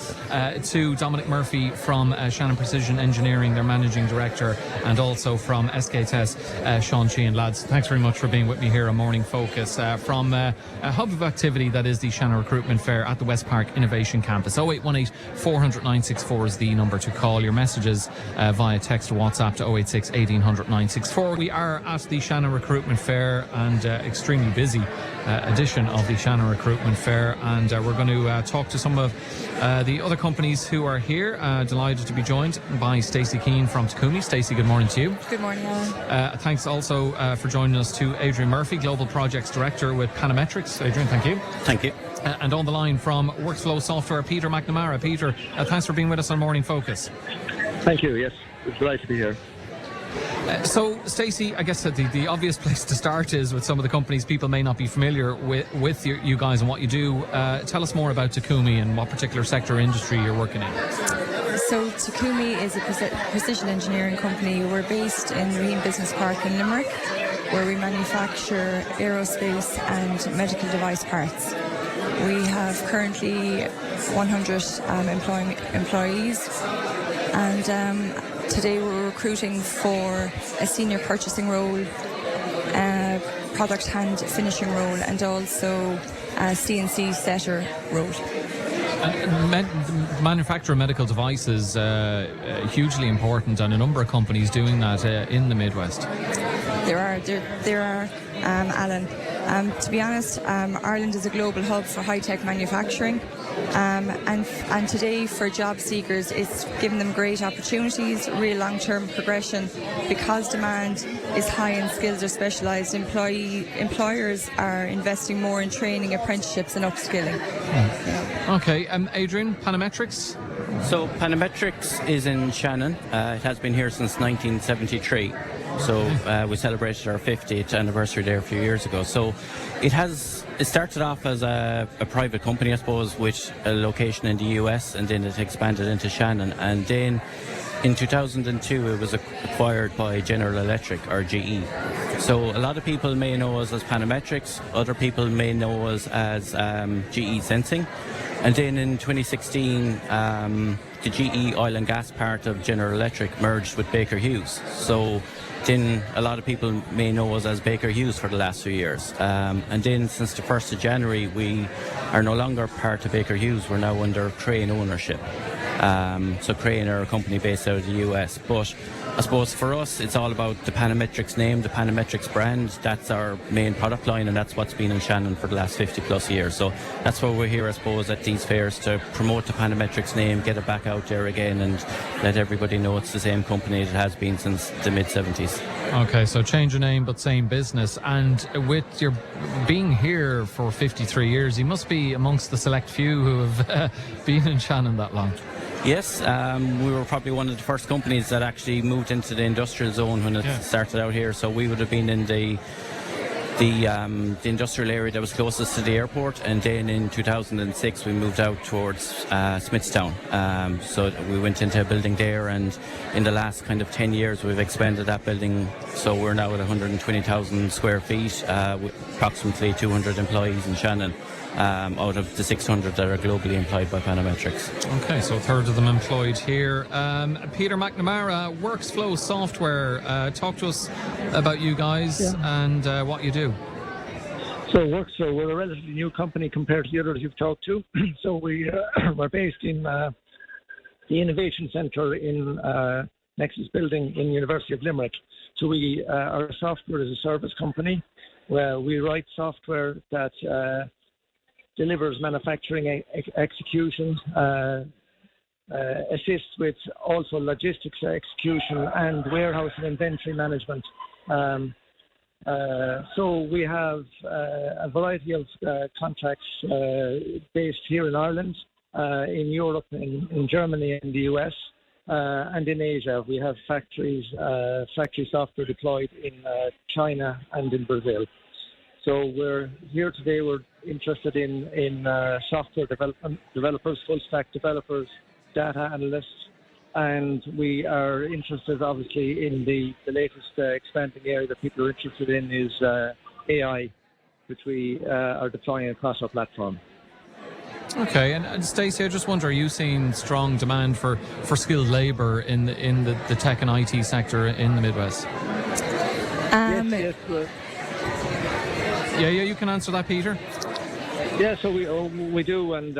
To Dominic Murphy from Shannon Precision Engineering, their Managing Director, and also from SK Teks, Seán Sheehan. Lads, thanks very much for being with me here on Morning Focus from a hub of activity that is the Shannon Recruitment Fair at the Westpark Innovation Campus. 0818 400 964 is the number to call. Your messages via text or WhatsApp to 086 1800 964. We are at the Shannon Recruitment Fair, and extremely busy edition of the Shannon Recruitment Fair, and we're going to talk to some of the other companies who are here. Delighted to be joined by Stacey Keane from Takumi. Stacey, good morning to you. Good morning, Alan. Thanks also for joining us to Adrian Murphy, Global Projects Director with Panametrics. Adrian, thank you. Thank you. And on the line from WrxFlo Software, Peter McNamara. Peter, thanks for being with us on Morning Focus. Thank you, yes. It's delighted to be here. So, Stacey, I guess that the obvious place to start is with some of the companies people may not be familiar with you guys and what you do. Tell us more about Takumi and what particular sector or industry you're working in. So, Takumi is a precision engineering company. We're based in Raheen Business Park in Limerick, where we manufacture aerospace and medical device parts. We have currently 100 employees, and today we're recruiting for a senior purchasing role, a product hand finishing role, and also a CNC setter role. Manufacture of medical devices hugely important, and a number of companies doing that in the Midwest. There are, Alan. To be honest, Ireland is a global hub for high-tech manufacturing, and today for job seekers it's given them great opportunities, real long-term progression. Because demand is high and skills are specialised, employers are investing more in training, apprenticeships and upskilling. Okay, Adrian, Panametrics? So Panametrics is in Shannon. It has been here since 1973. So we celebrated our 50th anniversary there a few years ago. So it started off as a private company, I suppose, with a location in the US, and then it expanded into Shannon. And then In 2002, it was acquired by General Electric, or GE. So a lot of people may know us as Panametrics, other people may know us as GE Sensing. And then in 2016, the GE oil and gas part of General Electric merged with Baker Hughes. So then a lot of people may know us as Baker Hughes for the last few years. And then since the 1st of January, we are no longer part of Baker Hughes. We're now under Crane ownership. So Crane are a company based out of the US. But I suppose for us, it's all about the Panametrics name, the Panametrics brand. That's our main product line, and that's what's been in Shannon for the last 50 plus years. So that's why we're here, I suppose, at these fairs, to promote the Panametrics name, get it back out there again, and let everybody know it's the same company it has been since the mid-70s. Okay, so change of name but same business. And with your being here for 53 years, you must be amongst the select few who have been in Shannon that long. Yes, we were probably one of the first companies that actually moved into the industrial zone when it started out here. So we would have been in the industrial area that was closest to the airport, and then in 2006 we moved out towards Smithstown. So we went into a building there, and in the last kind of 10 years we've expanded that building. So we're now at 120,000 square feet with approximately 200 employees in Shannon. Out of the 600 that are globally employed by Panametrics. Okay, so a third of them employed here. Peter McNamara, WrxFlo Software. Talk to us about you guys and what you do. So WrxFlo, we're a relatively new company compared to the others you've talked to. So we're based in the Innovation Centre in Nexus Building in University of Limerick. So we are a software as a service company where we write software that delivers manufacturing execution, assists with also logistics execution and warehouse and inventory management. So we have a variety of contracts based here in Ireland, in Europe, in Germany, in the US, and in Asia. We have factory software deployed in China and in Brazil. So we're here today. We're interested in software developers, full stack developers, data analysts, and we are interested obviously in the latest expanding area that people are interested in is AI, which we are deploying across our platform. Okay, and Stacey, I just wonder, are you seeing strong demand for skilled labour in the tech and IT sector in the Midwest? Yes. Yeah, you can answer that, Peter. Yeah, so we do, and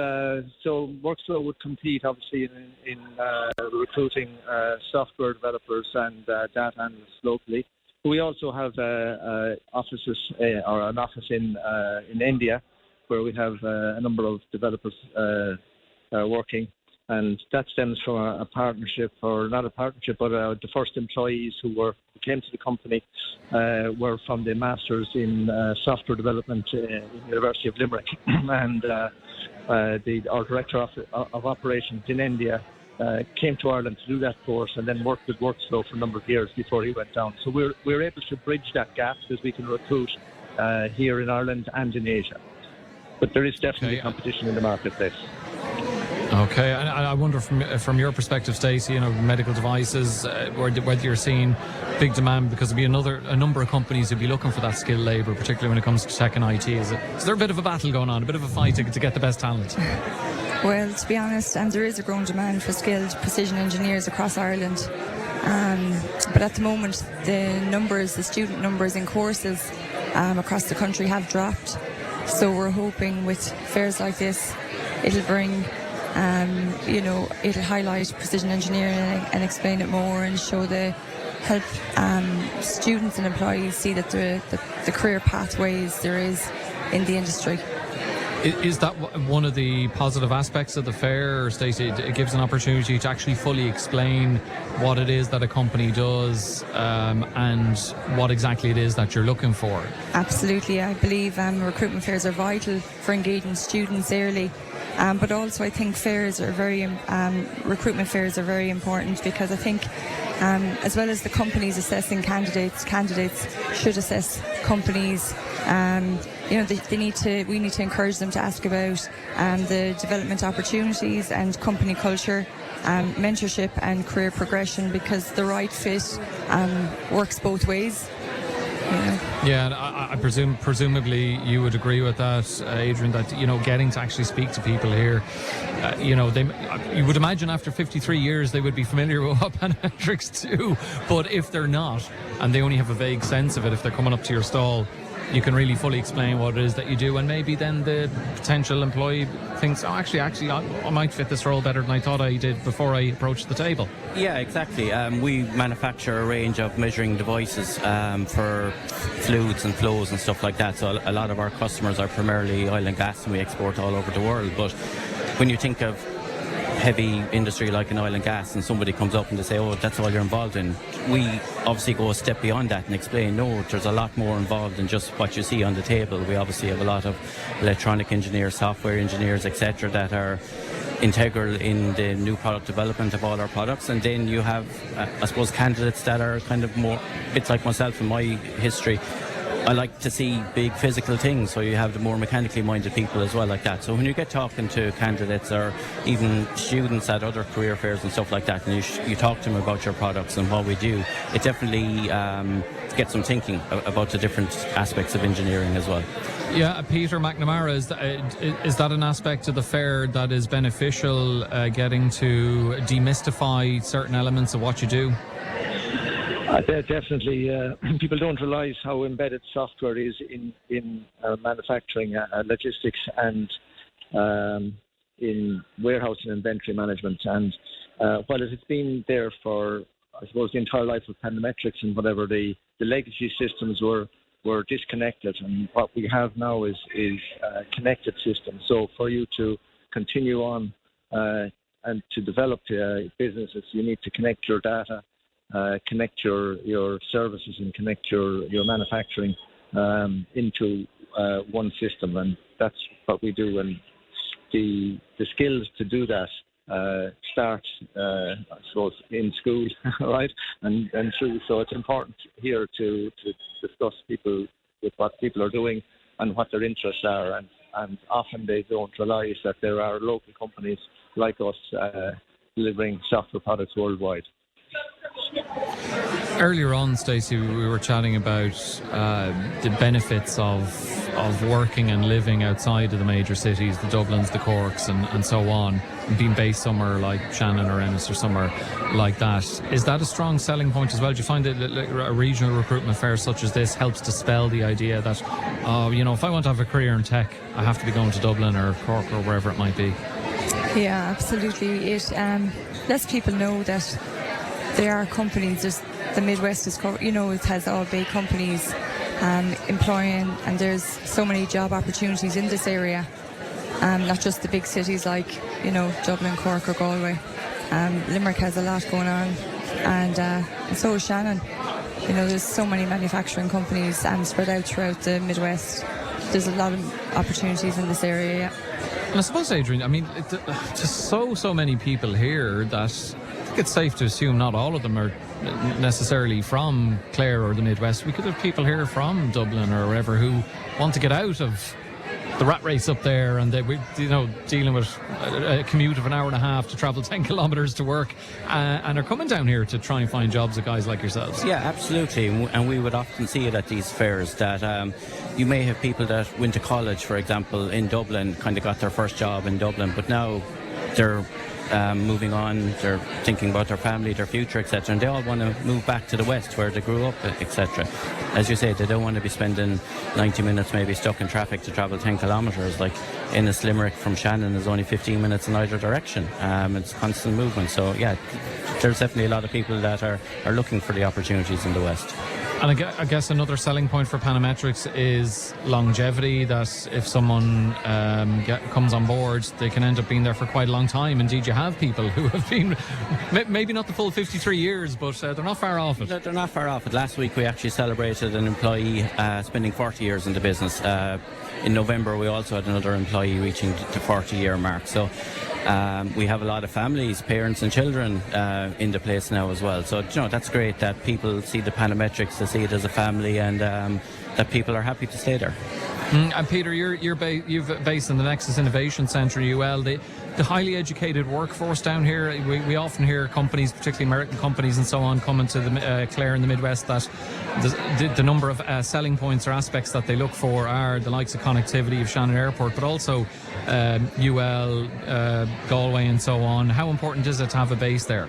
so WrxFlo would compete obviously in recruiting software developers and data analysts locally. We also have offices or an office in India where we have a number of developers working, and that stems from a partnership, or not a partnership, but the first employees who came to the company were from the Masters in Software Development in the University of Limerick, and our Director of Operations in India came to Ireland to do that course and then worked with WrxFlo for a number of years before he went down. So we're able to bridge that gap as we can recruit here in Ireland and in Asia. But there is definitely competition in the marketplace. Okay, and I wonder from your perspective, Stacey, medical devices, whether you're seeing big demand, because there'll be a number of companies who'll be looking for that skilled labour, particularly when it comes to tech and IT. Is there a bit of a battle going on, a bit of a fight to get the best talent? Well, to be honest, there is a growing demand for skilled precision engineers across Ireland. But at the moment, the student numbers in courses across the country have dropped. So we're hoping with fairs like this, it'll bring it'll highlight precision engineering and explain it more and help students and employees see that the career pathways there is in the industry. Is that one of the positive aspects of the fair, Stacey? It gives an opportunity to actually fully explain what it is that a company does and what exactly it is that you're looking for. Absolutely. I believe recruitment fairs are vital for engaging students early. But also I think recruitment fairs are very important, because I think as well as the companies assessing candidates should assess companies. We need to encourage them to ask about the development opportunities and company culture, mentorship and career progression, because the right fit works both ways. Yeah, and I presume, presumably, you would agree with that, Adrian. That getting to actually speak to people here, you would imagine after 53 years they would be familiar with what Panametrics do. But if they're not, and they only have a vague sense of it, if they're coming up to your stall, you can really fully explain what it is that you do, and maybe then the potential employee thinks, oh, actually, I might fit this role better than I thought I did before I approached the table. Yeah, exactly. We manufacture a range of measuring devices for fluids and flows and stuff like that. So a lot of our customers are primarily oil and gas, and we export all over the world. But when you think of heavy industry like in oil and gas, and somebody comes up and they say, oh, that's all you're involved in, we obviously go a step beyond that and explain, no, there's a lot more involved than just what you see on the table. We obviously have a lot of electronic engineers, software engineers, etc., that are integral in the new product development of all our products. And then you have, I suppose, candidates that are kind of more, bits like myself in my history. I like to see big physical things, so you have the more mechanically minded people as well like that. So when you get talking to candidates or even students at other career fairs and stuff like that, and you talk to them about your products and what we do, it definitely gets them thinking about the different aspects of engineering as well. Yeah, Peter McNamara, is that an aspect of the fair that is beneficial, getting to demystify certain elements of what you do? Definitely. People don't realise how embedded software is in manufacturing, logistics, and in warehouse and inventory management. And while it's been there for, I suppose, the entire life of Panametrics and whatever, the legacy systems were disconnected, and what we have now is connected systems. So for you to continue on and to develop businesses, you need to connect your data, connect your services, and connect your manufacturing into one system, and that's what we do. And the skills to do that start, I suppose, in school, right? And through. So it's important here to discuss people with what people are doing and what their interests are, and often they don't realise that there are local companies like us delivering software products worldwide. Earlier on, Stacey, we were chatting about the benefits of working and living outside of the major cities, the Dublins, the Corks, and so on, and being based somewhere like Shannon or Ennis or somewhere like that. Is that a strong selling point as well? Do you find that a regional recruitment fair such as this helps dispel the idea that, if I want to have a career in tech, I have to be going to Dublin or Cork or wherever it might be? Yeah, absolutely. It lets people know that there are companies. The Midwest is, it has all big companies employing, and there's so many job opportunities in this area. Not just the big cities like, Dublin, Cork or Galway. Limerick has a lot going on, and so is Shannon. There's so many manufacturing companies spread out throughout the Midwest. There's a lot of opportunities in this area, yeah. And I suppose, Adrian, just so many people here that I think it's safe to assume not all of them are necessarily from Clare or the Midwest. We could have people here from Dublin or wherever who want to get out of the rat race up there, and dealing with a commute of an hour and a half to travel 10 kilometres to work, and are coming down here to try and find jobs with guys like yourselves. Yeah, absolutely. And we would often see it at these fairs that you may have people that went to college, for example, in Dublin, kind of got their first job in Dublin, but now they're moving on, they're thinking about their family, their future, etc., and they all want to move back to the West where they grew up, etc. As you say, they don't want to be spending 90 minutes maybe stuck in traffic to travel 10 kilometres. Like Ennis, Limerick from Shannon is only 15 minutes in either direction. It's constant movement. So yeah, there's definitely a lot of people that are looking for the opportunities in the West. And I guess another selling point for Panametrics is longevity, that if someone comes on board, they can end up being there for quite a long time. Indeed, you have people who have been, maybe not the full 53 years, but they're not far off it. They're not far off it. Last week we actually celebrated an employee spending 40 years in the business. In November we also had another employee reaching the 40-year mark. So we have a lot of families, parents and children in the place now as well. So, that's great that people see the Panametrics, they see it as a family, and that people are happy to stay there. And Peter, you're based in the Nexus Innovation Centre in UL. The highly educated workforce down here, we often hear companies, particularly American companies and so on, coming to the Clare in the Midwest, that the number of selling points or aspects that they look for are the likes of connectivity of Shannon Airport, but also UL, Galway and so on. How important is it to have a base there?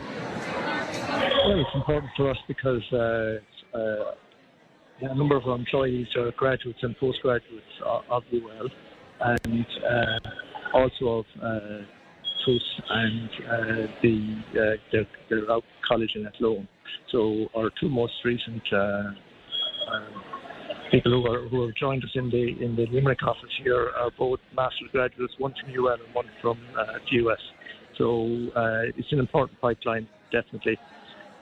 Well, it's important for us because a number of our employees are graduates and postgraduates of UL, and also of TUS and their out college in Athlone. So our two most recent people who have joined us in the Limerick office here are both master's graduates, one from UL and one from the US. So it's an important pipeline, definitely.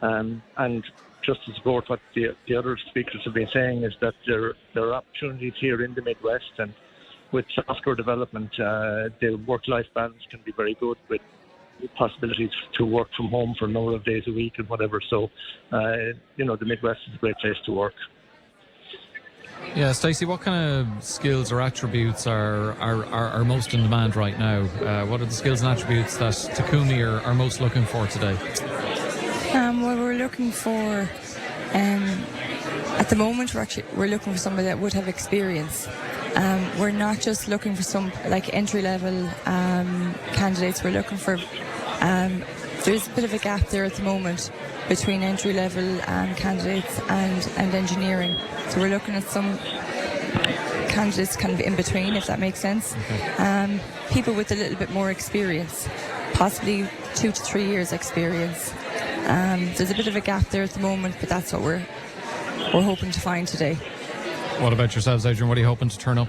And just to support what the other speakers have been saying, is that there are opportunities here in the Midwest, and with software development, the work-life balance can be very good, with possibilities to work from home for a number of days a week and whatever. So, the Midwest is a great place to work. Yeah, Stacey, what kind of skills or attributes are most in demand right now? What are the skills and attributes that Takumi are most looking for today? Well, we're looking for, at the moment, we're looking for somebody that would have experience. We're not just looking for some entry-level candidates. We're looking for, there's a bit of a gap there at the moment between entry-level candidates and engineering. So we're looking at some candidates kind of in between, if that makes sense. Okay. People with a little bit more experience, possibly 2 to 3 years experience. There's a bit of a gap there at the moment, but that's what we're hoping to find today. What about yourselves, Adrian? What are you hoping to turn up?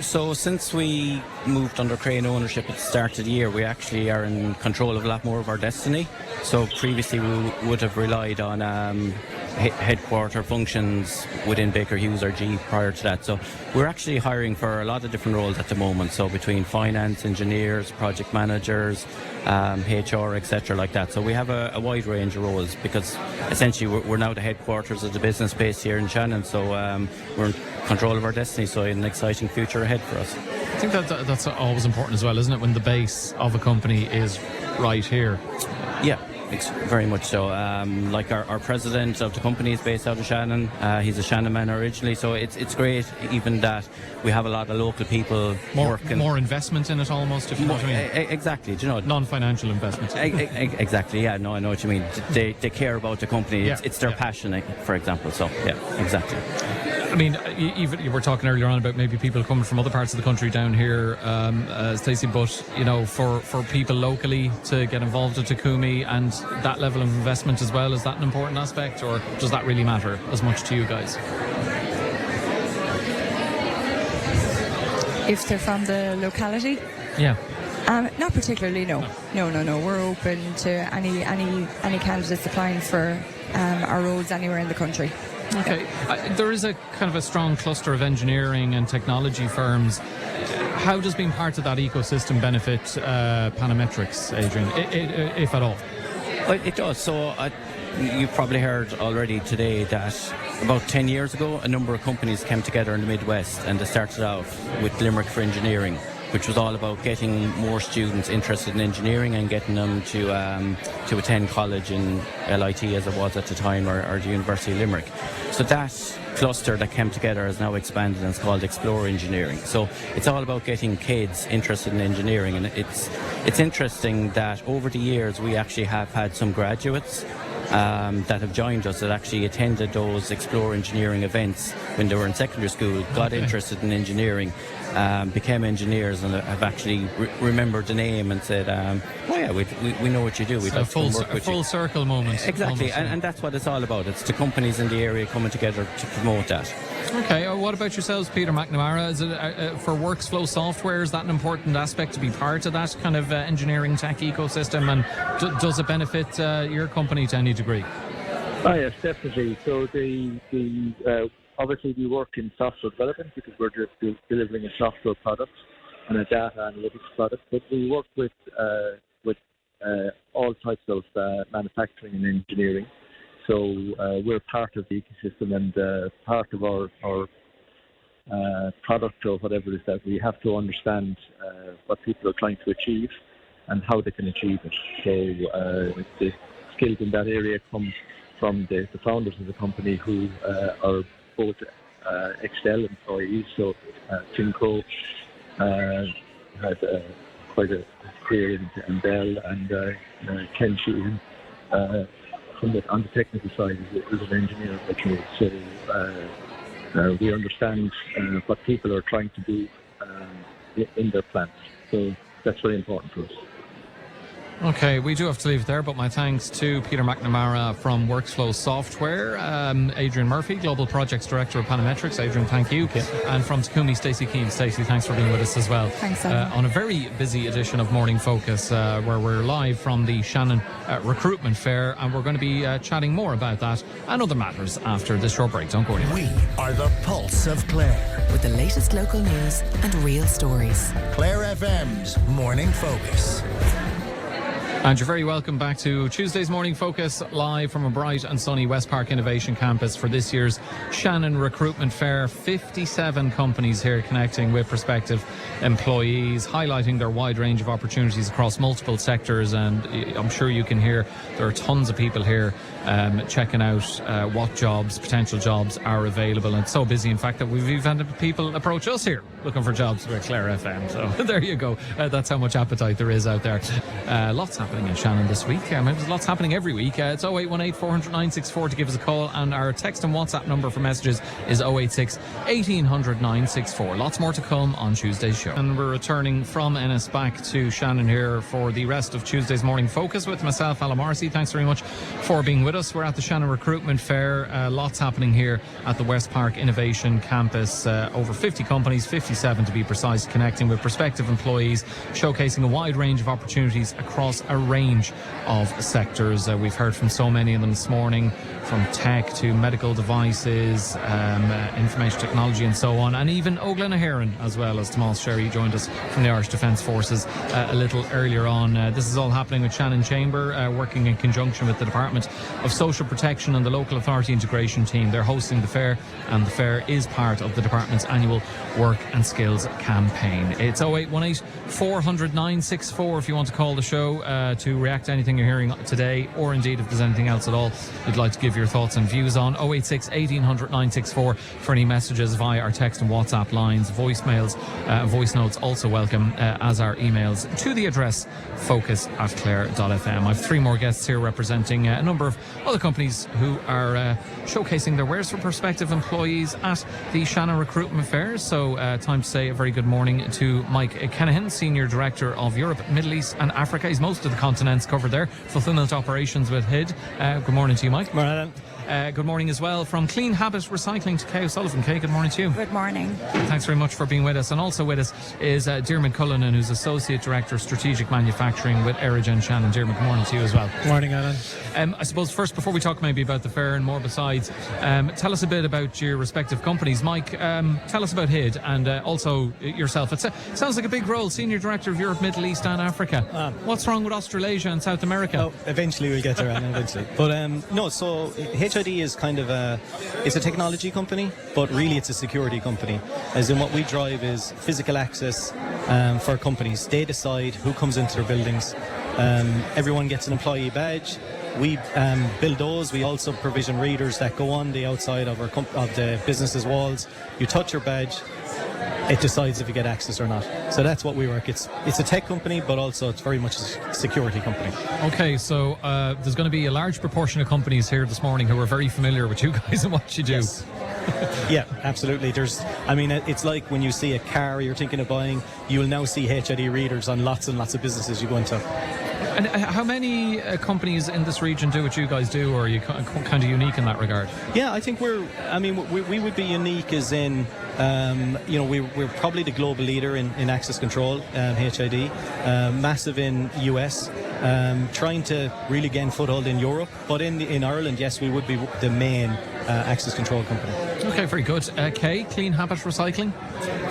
So since we moved under Crane ownership at the start of the year, we actually are in control of a lot more of our destiny. So previously we would have relied on headquarter functions within Baker Hughes or G prior to that. So we're actually hiring for a lot of different roles at the moment. So between finance, engineers, project managers, HR, etc. like that. So we have a wide range of roles, because essentially we're now the headquarters of the business base here in Shannon. So we're in control of our destiny. So an exciting future ahead for us. I think that's always important as well, isn't it? When the base of a company is right here. Yeah. Very much so. Like our president of the company is based out of Shannon. He's a Shannon man originally, so it's great even that we have a lot of local people working. More investment in it almost, if you know what I mean. Exactly. Do you know? Non-financial investment. Exactly, yeah. No, I know what you mean. They care about the company. It's their passion, for example. So, yeah, exactly. I mean, even you were talking earlier on about maybe people coming from other parts of the country down here, Stacey, but, for people locally to get involved at Takumi and that level of investment as well, is that an important aspect, or does that really matter as much to you guys? If they're from the locality? Yeah. Not particularly, no. No. We're open to any candidates applying for our roles anywhere in the country. Okay. There is a kind of a strong cluster of engineering and technology firms. How does being part of that ecosystem benefit Panametrics, Adrian, if at all? Well, it does. So you've probably heard already today that about 10 years ago, a number of companies came together in the Midwest, and they started off with Limerick for Engineering, which was all about getting more students interested in engineering and getting them to attend college in LIT, as it was at the time, or the University of Limerick. So that cluster that came together has now expanded, and it's called Explore Engineering. So it's all about getting kids interested in engineering, and it's interesting that over the years we actually have had some graduates that have joined us that actually attended those Explore Engineering events when they were in secondary school, got interested in engineering, became engineers, and have actually remembered the name and said, oh yeah, we know what you do. We'd like to come work with you. A full circle moment. Exactly, and that's what it's all about. It's the companies in the area coming together to promote that. Okay, what about yourselves, Peter McNamara? Is it for WrxFlo software, is that an important aspect to be part of that kind of engineering tech ecosystem, and does it benefit your company to any degree? Oh yes, definitely. So obviously we work in software development because we're just delivering a software product and a data analytics product, but we work with all types of manufacturing and engineering. So we're part of the ecosystem, and part of our product or whatever it is, that we have to understand what people are trying to achieve and how they can achieve it. So the skills in that area come from the founders of the company, who are both Excel employees. So Tim Crow had quite a career in Bell, and Ken Sheehan on the technical side is an engineer by trade. So we understand what people are trying to do in their plants. So that's very important for us. Okay, we do have to leave it there, but my thanks to Peter McNamara from WrxFlo Software, Adrian Murphy, Global Projects Director of Panametrics. Adrian, thank you. And from Takumi, Stacey Keane. Stacey, thanks for being with us as well. Thanks, on a very busy edition of Morning Focus, where we're live from the Shannon Recruitment Fair, and we're going to be chatting more about that and other matters after this short break. Don't go anywhere. We are the pulse of Clare. With the latest local news and real stories. Clare FM's Morning Focus. And you're very welcome back to Tuesday's Morning Focus, live from a bright and sunny Westpark Innovation Campus for this year's Shannon Recruitment Fair. 57 companies here connecting with prospective employees, highlighting their wide range of opportunities across multiple sectors. And I'm sure you can hear there are tons of people here checking out what jobs, potential jobs are available. And it's so busy, in fact, that we've even had people approach us here looking for jobs with Clare FM. So there you go. That's how much appetite there is out there. Lots happening in Shannon this week. There's lots happening every week. It's 0818 400 964 to give us a call, and our text and WhatsApp number for messages is 086 1800 964. Lots more to come on Tuesday's show. And we're returning from Ennis back to Shannon here for the rest of Tuesday's Morning Focus with myself, Alan Morrissey. Thanks very much for being with us. We're at the Shannon Recruitment Fair. Lots happening here at the Westpark Innovation Campus. Over 50 companies, 57 to be precise, connecting with prospective employees, showcasing a wide range of opportunities across a range of sectors. We've heard from so many of them this morning, from tech to medical devices, information technology and so on, and even O'Glenaheron as well, as Tomás Sherry joined us from the Irish Defence Forces a little earlier on. This is all happening with Shannon Chamber, working in conjunction with the Department of Social Protection and the Local Authority Integration Team. They're hosting the fair, and the fair is part of the department's annual Work and Skills campaign. It's 0818 400 964 if you want to call the show to react to anything you're hearing today, or indeed if there's anything else at all you'd like to give your thoughts and views on. 086 1800 964 for any messages via our text and WhatsApp lines. Voicemails, voice notes also welcome, as are emails to the address focus@clare.fm. I've three more guests here representing a number of other companies who are showcasing their wares for prospective employees at the Shannon Recruitment Fair. So time to say a very good morning to Mike Kenahan, Senior Director of Europe, Middle East and Africa. He's most of the continents covered there. Fulfillment operations with HID. Good morning to you, Mike. Morning. Good morning as well from Clean Habit Recycling to Kay O'Sullivan. Kay, good morning to you. Good morning. Thanks very much for being with us. And also with us is Deirdre Cullinan, who's Associate Director of Strategic Manufacturing with Aerogen Shannon. Deirdre, good morning to you as well. Morning, Alan. I suppose first, before we talk maybe about the fair and more besides, tell us a bit about your respective companies. Mike, tell us about HID and also yourself. It sounds like a big role, Senior Director of Europe, Middle East and Africa. What's wrong with Australasia and South America? Oh, eventually we'll get there, Alan, eventually. But no, so HID is kind of it's a technology company, but really it's a security company. As in, what we drive is physical access for companies. They decide who comes into their buildings. Everyone gets an employee badge. We build those. We also provision readers that go on the outside of the business's walls. You touch your badge, it decides if you get access or not. So that's what we work. It's a tech company, but also it's very much a security company. Okay, so there's going to be a large proportion of companies here this morning who are very familiar with you guys and what you do. Yes. Yeah, absolutely. It's like when you see a car you're thinking of buying, you will now see HID readers on lots and lots of businesses you go into. And how many companies in this region do what you guys do, or are you kind of unique in that regard? Yeah, I think we would be unique as in, we're probably the global leader in access control, HID, massive in US, trying to really gain foothold in Europe, but in Ireland, yes, we would be the main access control company. Okay, very good. Kay, Clean Habit Recycling?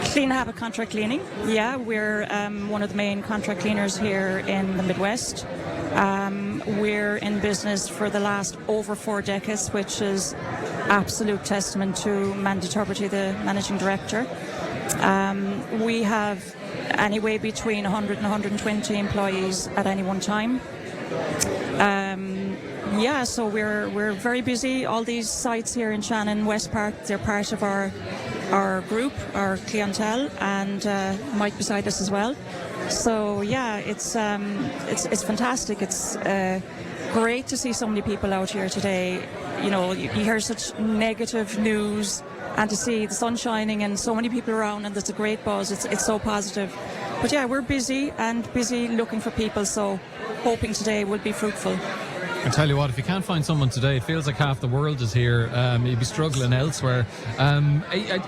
Clean Habit Contract Cleaning. Yeah, we're one of the main contract cleaners here in the Midwest. We're in business for the last over 4 decades, which is absolute testament to Mandy Tuberty, the Managing Director. We have anywhere between 100 and 120 employees at any one time. So we're very busy. All these sites here in Shannon, Westpark, they're part of our group, our clientele, and Mike beside us as well. So yeah, it's fantastic. It's great to see so many people out here today. You know, you hear such negative news, and to see the sun shining and so many people around, and there's a great buzz. It's so positive. But yeah, we're busy looking for people. So hoping today will be fruitful. I tell you what, if you can't find someone today, it feels like half the world is here. You'd be struggling elsewhere.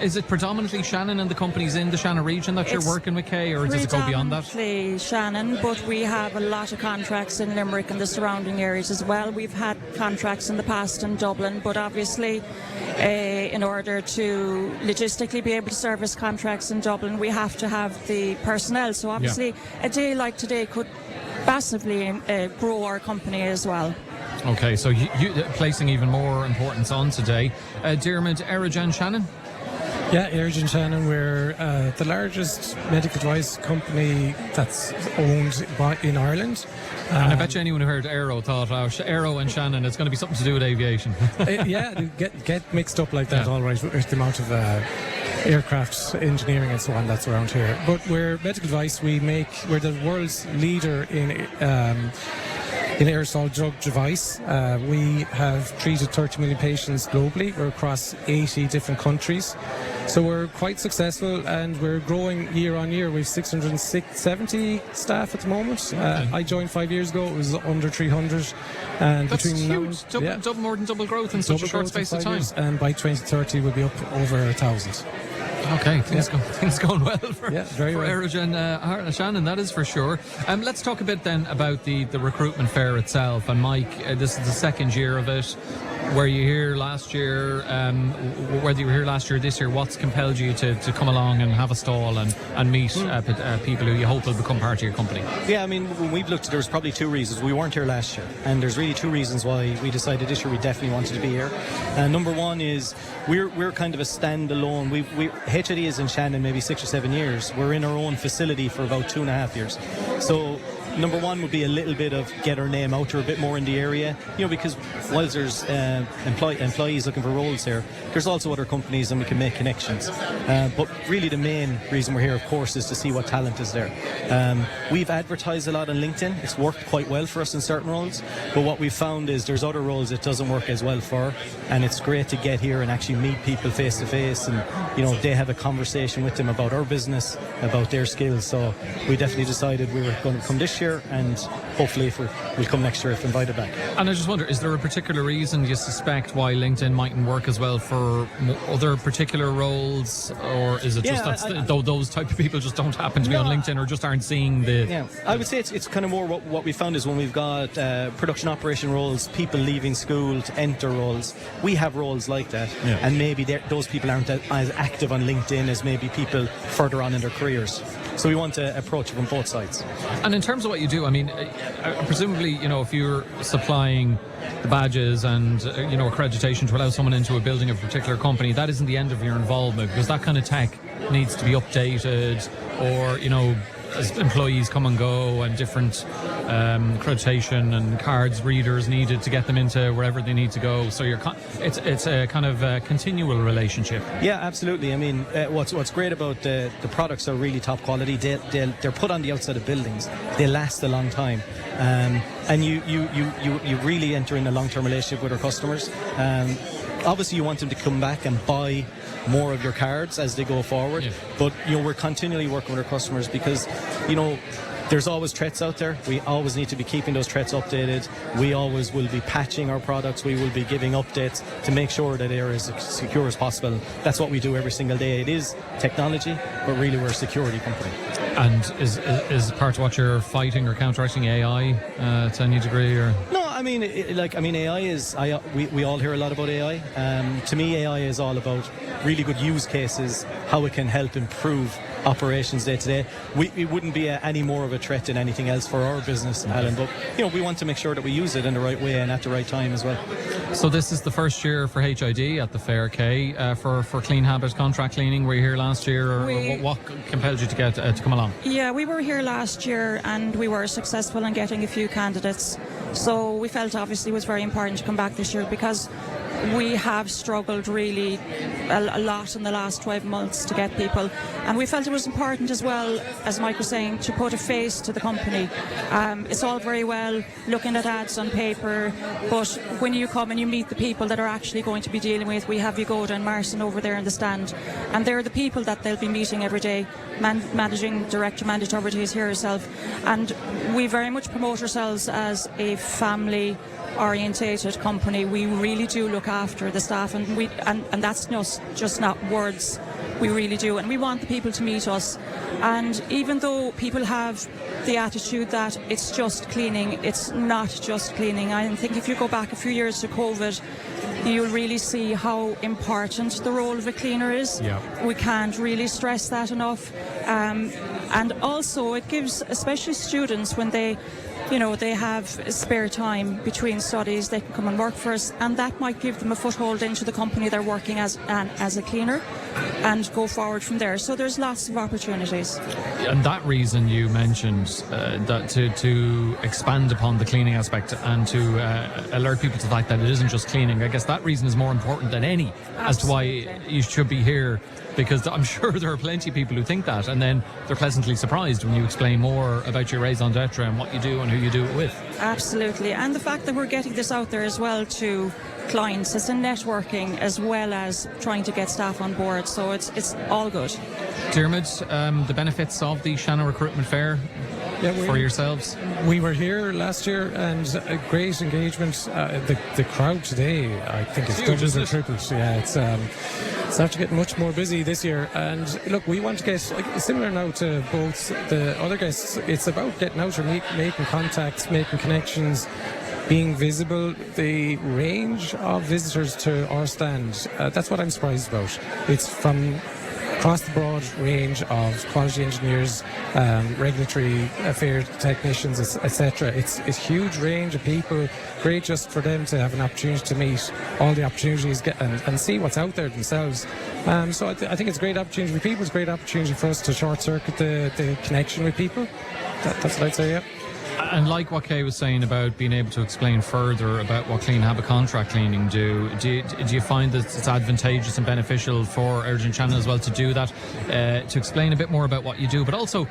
Is it predominantly Shannon and the companies in the Shannon region that you're working with, Kay, or does it go beyond that? Predominantly Shannon, but we have a lot of contracts in Limerick and the surrounding areas as well. We've had contracts in the past in Dublin, but obviously in order to logistically be able to service contracts in Dublin, we have to have the personnel. So obviously a day like today could massively grow our company as well. Okay, so you placing even more importance on today. Diarmid, Aerogen Shannon? Yeah, Aerogen Shannon, we're the largest medical device company that's owned in Ireland. And I bet you anyone who heard Aero thought, Aero and Shannon, it's going to be something to do with aviation. Yeah, get mixed up like that, all right, with the amount of aircraft engineering and so on that's around here. But we're medical device. We're the world's leader in aerosol drug device. We have treated 30 million patients globally. We're across 80 different countries. So we're quite successful, and we're growing year on year. We've 670 staff at the moment. I joined 5 years ago. It was under 300. And that's between huge. Now, More than double growth in such a short space of time. And by 2030, we'll be up over 1,000. Okay, things going well for Aerogen Shannon, that is for sure. Let's talk a bit then about the recruitment fair itself. And Mike, this is the second year of it. Were you here last year? Whether you were here last year or this year, what's compelled you to come along and have a stall and meet people who you hope will become part of your company? Yeah, I mean, when we've looked, there was probably two reasons. We weren't here last year, and there's really two reasons why we decided this year we definitely wanted to be here. Number one is we're kind of a standalone. HID is in Shannon maybe 6 or 7 years. We're in our own facility for about 2.5 years. So number one would be a little bit of get our name out there a bit more in the area, because while there's employees looking for roles here, there's also other companies and we can make connections. But really the main reason we're here, of course, is to see what talent is there. We've advertised a lot on LinkedIn. It's worked quite well for us in certain roles, but what we've found is there's other roles it doesn't work as well for, and it's great to get here and actually meet people face to face, and they have a conversation with them about our business, about their skills. So we definitely decided we were going to come this year, and hopefully we'll come next year if invited back. And I just wonder, is there a particular reason you suspect why LinkedIn mightn't work as well for other particular roles, or is it just that those type of people just don't happen to be on LinkedIn or just aren't seeing the... Yeah, I would say it's kind of more what we found is when we've got production operation roles, people leaving school to enter roles, we have roles like that, and maybe those people aren't as active on LinkedIn as maybe people further on in their careers. So we want to approach it from both sides. And in terms of what you do, I mean, presumably, if you're supplying the badges and, accreditation to allow someone into a building of a particular company, that isn't the end of your involvement, because that kind of tech needs to be updated, or, as employees come and go, and different accreditation and cards readers needed to get them into wherever they need to go. So it's a kind of a continual relationship. Yeah, absolutely. I mean, what's great about the products are really top quality. They're put on the outside of buildings. They last a long time, and you really enter in a long-term relationship with our customers. Obviously, you want them to come back and buy more of your cards as they go forward, but we're continually working with our customers because there's always threats out there. We always need to be keeping those threats updated. We always will be patching our products. We will be giving updates to make sure that they're as secure as possible. That's what we do every single day. It is technology, but really we're a security company. And is part of what you're fighting or counteracting AI to any degree? Or? No, I mean, AI is. We all hear a lot about AI. To me, AI is all about really good use cases, how it can help improve operations day to day. We wouldn't be any more of a threat than anything else for our business, Alan. But we want to make sure that we use it in the right way and at the right time as well. So this is the first year for HID at the Fair, Kay, for Clean Habit contract cleaning. Were you here last year, or what compelled you to get to come along? Yeah, we were here last year and we were successful in getting a few candidates. So we felt obviously it was very important to come back this year because we have struggled really a lot in the last 12 months to get people, and we felt it was important as well, as Mike was saying, to put a face to the company. It's all very well looking at ads on paper, but when you come and you meet the people that are actually going to be dealing with, we have Yugoda and Marson over there in the stand, and they're the people that they'll be meeting every day. Managing Director Mandy Tuberty is here herself, and we very much promote ourselves as a family orientated company. We really do look after the staff, and that's just not words. We really do, and we want the people to meet us. And even though people have the attitude that it's just cleaning, it's not just cleaning. I think if you go back a few years to COVID, you'll really see how important the role of a cleaner is. Yeah. We can't really stress that enough. And also it gives, especially students, when they have spare time between studies, they can come and work for us, and that might give them a foothold into the company they're working as a cleaner and go forward from there. So there's lots of opportunities. And that reason you mentioned, that to expand upon the cleaning aspect and to alert people to the fact that it isn't just cleaning, I guess that reason is more important than any. Absolutely. As to why you should be here, because I'm sure there are plenty of people who think that, and then they're pleasantly surprised when you explain more about your raison d'etre and what you do and who you do it with. Absolutely, and the fact that we're getting this out there as well to clients, it's a networking as well as trying to get staff on board, so it's all good. Dermot, the benefits of the Shannon Recruitment Fair for yourselves? We were here last year and a great engagement. The crowd today, I think, is doubles and triples. Yeah, it's after getting much more busy this year. And look, we want to get similar now to both the other guests. It's about getting out and making contacts, making connections, being visible. The range of visitors to our stand, that's what I'm surprised about. It's from across the broad range of quality engineers, regulatory affairs technicians, etc. It's a huge range of people. Great just for them to have an opportunity to meet all the opportunities and see what's out there themselves. So I think it's a great opportunity for people. It's a great opportunity for us to short circuit the connection with people. That's what I'd say, yeah. And like what Kay was saying about being able to explain further about what Clean Habit contract cleaning do you find that it's advantageous and beneficial for Urgent Channel as well to do that, to explain a bit more about what you do, but also,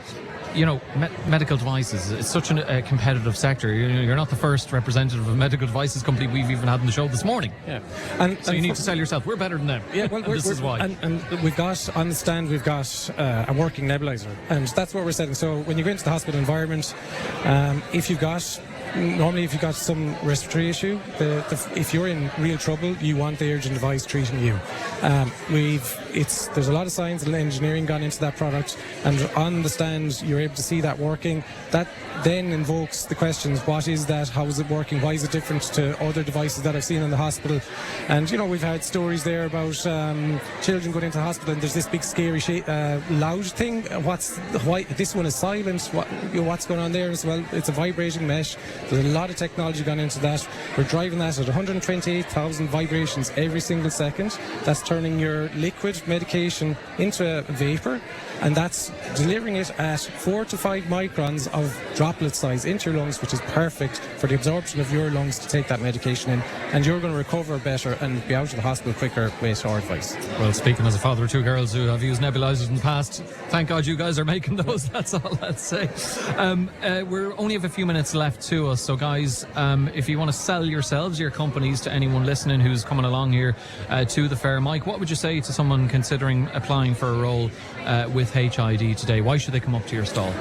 medical devices, it's such a competitive sector. You're not the first representative of a medical devices company we've even had on the show this morning. Yeah. So you need to sell yourself. We're better than them. Yeah, well, this is why. And we've got, on the stand, we've got a working nebulizer. And that's what we're selling. So when you go into the hospital environment, if you've got some respiratory issue, if you're in real trouble, you want the urgent device treating you. There's a lot of science and engineering gone into that product, and on the stand you're able to see that working. That then invokes the questions: what is that? How is it working? Why is it different to other devices that I've seen in the hospital? And we've had stories there about children going into the hospital and there's this big scary loud thing. Why this one is silent? What's going on there as well? It's a vibrating mesh. There's a lot of technology gone into that. We're driving that at 128,000 vibrations every single second. That's turning your liquid medication into a vapor, and that's delivering it at 4 to 5 microns of droplet size into your lungs, which is perfect for the absorption of your lungs to take that medication in, and you're going to recover better and be out of the hospital quicker with our advice. Well, speaking as a father of 2 girls who have used nebulizers in the past, thank God you guys are making those. That's all I'd say. We only have a few minutes left to us, so guys, if you want to sell yourselves, your companies, to anyone listening who's coming along here to the fair, Mike, what would you say to someone considering applying for a role with HID today? Why should they come up to your stall?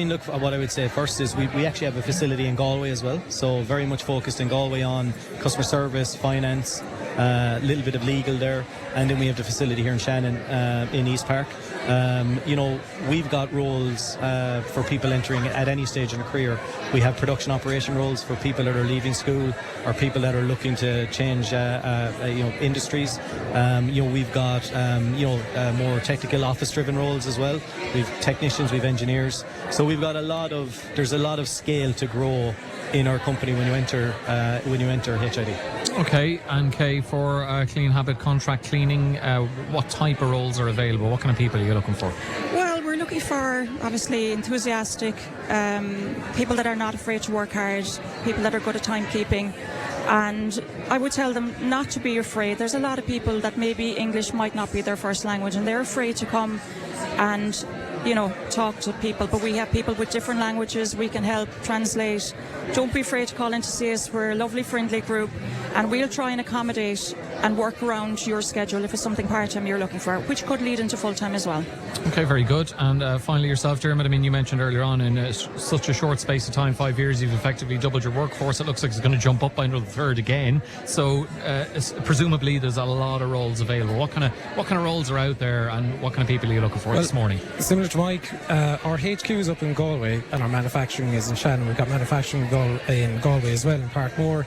Look, what I would say first is we actually have a facility in Galway as well, so very much focused in Galway on customer service, finance, a little bit of legal there, and then we have the facility here in Shannon in East Park. We've got roles for people entering at any stage in a career. We have production operation roles for people that are leaving school or people that are looking to change industries. We've got more technical office-driven roles as well. We've technicians, we've engineers. So we've got there's a lot of scale to grow in our company when you enter HID. Okay, and Kay, for Clean Habit contract cleaning, what type of roles are available? What kind of people are you looking for? Well, we're looking for, obviously, enthusiastic people that are not afraid to work hard, people that are good at timekeeping. And I would tell them not to be afraid. There's a lot of people that maybe English might not be their first language, and they're afraid to come and talk to people, but we have people with different languages. We can help translate. Don't be afraid to call in to see us. We're a lovely, friendly group, and we'll try and accommodate and work around your schedule if it's something part-time you're looking for, which could lead into full-time as well. Okay, very good. And finally yourself, Dermot, I mean, you mentioned earlier on in such a short space of time, 5 years, you've effectively doubled your workforce. It looks like it's going to jump up by another third again. So presumably there's a lot of roles available. What kind of roles are out there, and what kind of people are you looking for this morning? Similar to Mike, our HQ is up in Galway and our manufacturing is in Shannon. We've got manufacturing in Galway as well, in Parkmore.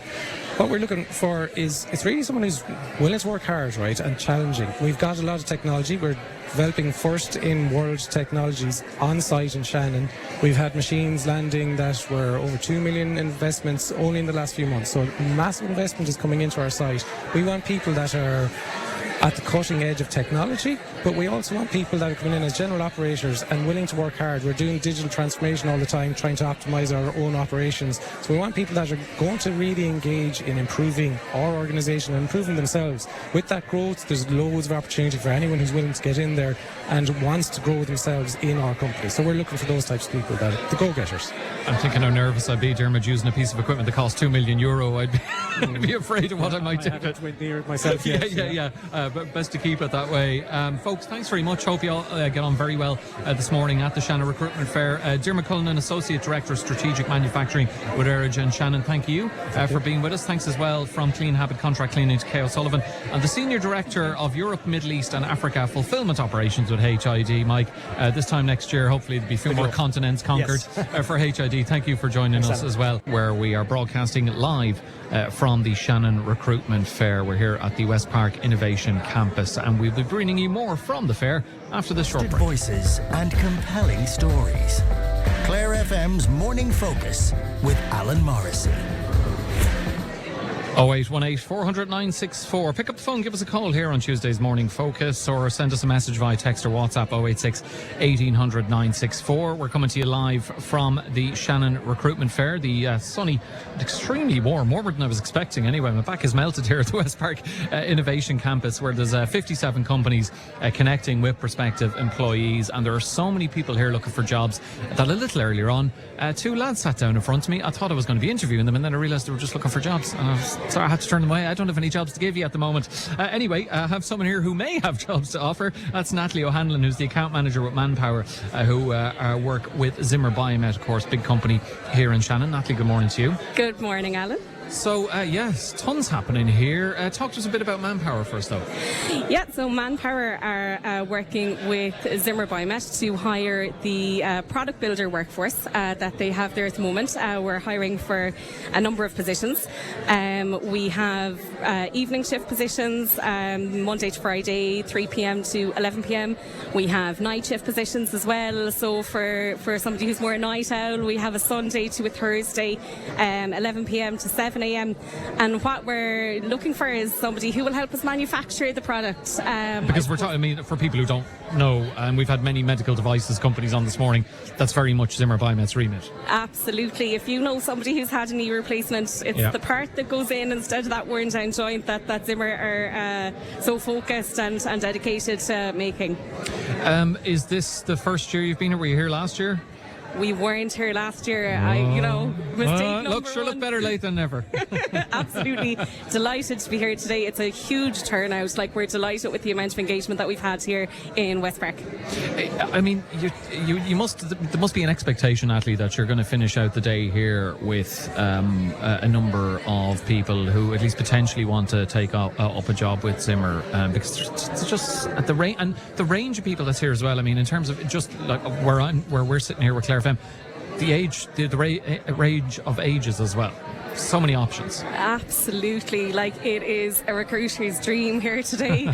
What we're looking for is it's really someone who's willing to work hard, right, and challenging. We've got a lot of technology. We're developing first in world technologies on site in Shannon. We've had machines landing that were over 2 million investments only in the last few months. So massive investment is coming into our site. We want people that are at the cutting edge of technology, but we also want people that are coming in as general operators and willing to work hard. We're doing digital transformation all the time, trying to optimize our own operations. So we want people that are going to really engage in improving our organisation and improving themselves. With that growth, there's loads of opportunity for anyone who's willing to get in there and wants to grow themselves in our company. So we're looking for those types of people, the go-getters. I'm thinking how nervous I'd be, Dermot, using a piece of equipment that costs €2 million. I'd be afraid of what I might do. I have it near myself. Yeah. But best to keep it that way. Folks, thanks very much. Hope you all get on very well this morning at the Shannon Recruitment Fair. Dermot Cullinan, Associate Director of Strategic Manufacturing with Erridge and Shannon, thank you for being with us. Thanks as well from Clean Habit Contract Cleaning to Kay O'Sullivan, and the Senior Director of Europe, Middle East and Africa Fulfilment Operations with HID, Mike. This time next year, hopefully there'll be a few more continents conquered for HID. Thank you for joining us as well, where we are broadcasting live from the Shannon Recruitment Fair. We're here at the Westpark Innovation Campus, and we'll be bringing you more from the fair after this short break. Voices and compelling stories. Clare FM's Morning Focus with Alan Morrissey. 0818 400 964. Pick up the phone, give us a call here on Tuesday's Morning Focus, or send us a message via text or WhatsApp 086 1800 964. We're coming to you live from the Shannon Recruitment Fair. The sunny, extremely warmer than I was expecting anyway. My back is melted here at the Westpark Innovation Campus, where there's 57 companies connecting with prospective employees, and there are so many people here looking for jobs that a little earlier on, two lads sat down in front of me. I thought I was going to be interviewing them, and then I realised they were just looking for jobs. So I had to turn them away. I don't have any jobs to give you at the moment. Anyway, I have someone here who may have jobs to offer. That's Natalie O'Hanlon, who's the account manager with Manpower, who work with Zimmer Biomet, of course, big company here in Shannon. Natalie, good morning to you. Good morning, Alan. So, yes, tons happening here. Talk to us a bit about Manpower first, though. Yeah, so Manpower are working with Zimmer Biomet to hire the product builder workforce that they have there at the moment. We're hiring for a number of positions. We have evening shift positions, Monday to Friday, 3 p.m. to 11 p.m. We have night shift positions as well. So for somebody who's more a night owl, we have a Sunday to a Thursday, 11 p.m. to 7 a.m. And what we're looking for is somebody who will help us manufacture the product. Because we're talking, I mean, for people who don't know, and we've had many medical devices companies on this morning, that's very much Zimmer Biomet's remit. Absolutely. If you know somebody who's had a knee replacement, it's the part that goes in instead of that worn down joint that Zimmer are so focused and dedicated to making. Is this the first year you've been here? Were you here last year? we weren't here last year. Mistake number look better late than never. Absolutely delighted to be here today. It's a huge turnout. Like, we're delighted with the amount of engagement that we've had here in Westpark. I mean, there must be an expectation, Natalie, that you're going to finish out the day here with a number of people who at least potentially want to take up a job with Zimmer, because it's just at the range of people that's here as well. I mean, in terms of just like where we're sitting here with Clare FM, the range of ages as well. So many options. Absolutely. Like, it is a recruiter's dream here today.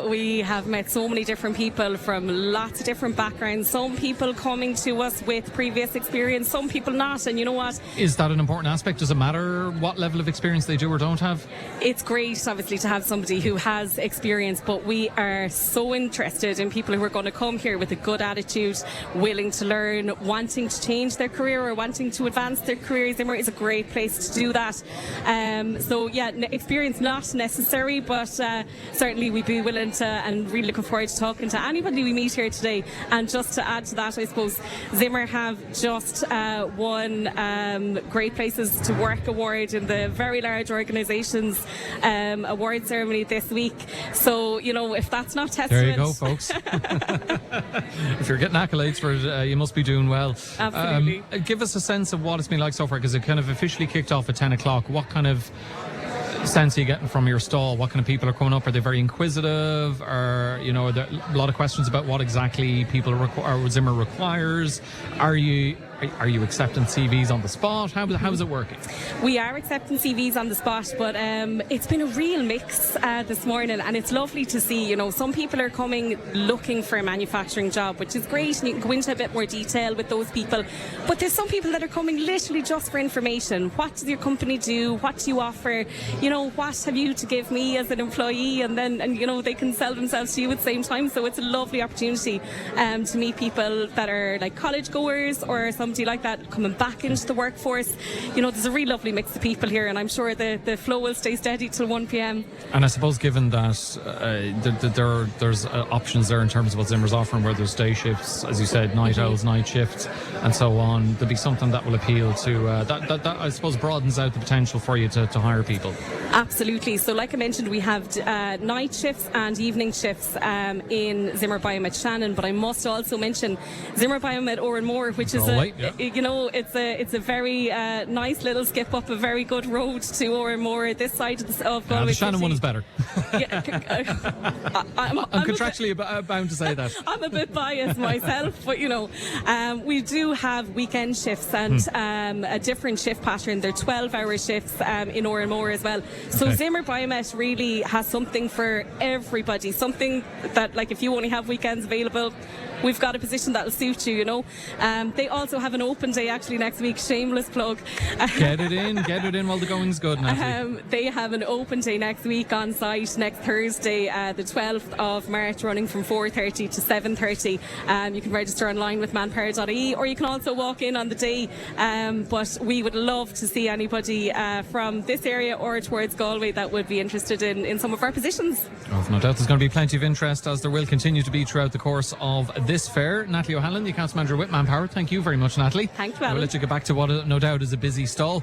We have met so many different people from lots of different backgrounds. Some people coming to us with previous experience, some people not. And you know what? Is that an important aspect? Does it matter what level of experience they do or don't have? It's great, obviously, to have somebody who has experience, but we are so interested in people who are going to come here with a good attitude, willing to learn, wanting to change their career or wanting to advance their career. Zimmer is a great place to do that. Experience not necessary, but certainly we'd be willing to, and really looking forward to talking to anybody we meet here today. And just to add to that, I suppose Zimmer have just won Great Places to Work award in the very large organisations award ceremony this week. So, if that's not testament... There you go, folks. If you're getting accolades for it, you must be doing well. Absolutely. Give us a sense of what it's been like so far, because it kind of officially kicked off at 10 o'clock. What kind of sense are you getting from your stall? What kind of people are coming up? Are they very inquisitive? Or, are there a lot of questions about what exactly Zimmer requires? Are you accepting CVs on the spot? How is it working? We are accepting CVs on the spot, but it's been a real mix this morning, and it's lovely to see. Some people are coming looking for a manufacturing job, which is great, and you can go into a bit more detail with those people. But there's some people that are coming literally just for information. What does your company do? What do you offer? What have you to give me as an employee? And they can sell themselves to you at the same time. So it's a lovely opportunity to meet people that are like college goers or somebody like that coming back into the workforce. There's a really lovely mix of people here, and I'm sure the flow will stay steady till 1 p.m. And I suppose given that there's options there in terms of what Zimmer's offering, where there's day shifts, as you said, night owls, night shifts, and so on, there'll be something that will appeal to that I suppose broadens out the potential for you to hire people. Absolutely. So like I mentioned, we have night shifts and evening shifts in Zimmer Biomet Shannon, but I must also mention Zimmer Biomet Oranmore, which is it's a very nice little skip up a very good road to Oranmore, this side of Galway. The Shannon one is better. I'm contractually bound to say that. I'm a bit biased myself, but we do have weekend shifts and a different shift pattern. They're 12-hour shifts in Oranmore as well. So Zimmer Biomet really has something for everybody. Something that, like, if you only have weekends available, we've got a position that'll suit you, They also have an open day actually next week. Shameless plug. Get it in while the going's good, Natalie. They have an open day next week on site next Thursday, the 12th of March, running from 4:30 to 7:30. You can register online with manpower.ie, or you can also walk in on the day. But we would love to see anybody from this area or towards Galway that would be interested in some of our positions. Oh, no doubt there's going to be plenty of interest, as there will continue to be throughout the course of this fair. Natalie O'Halloran, the accounts manager with Manpower. Thank you very much, Natalie. Thank you, Alan. We'll let you get back to what no doubt is a busy stall.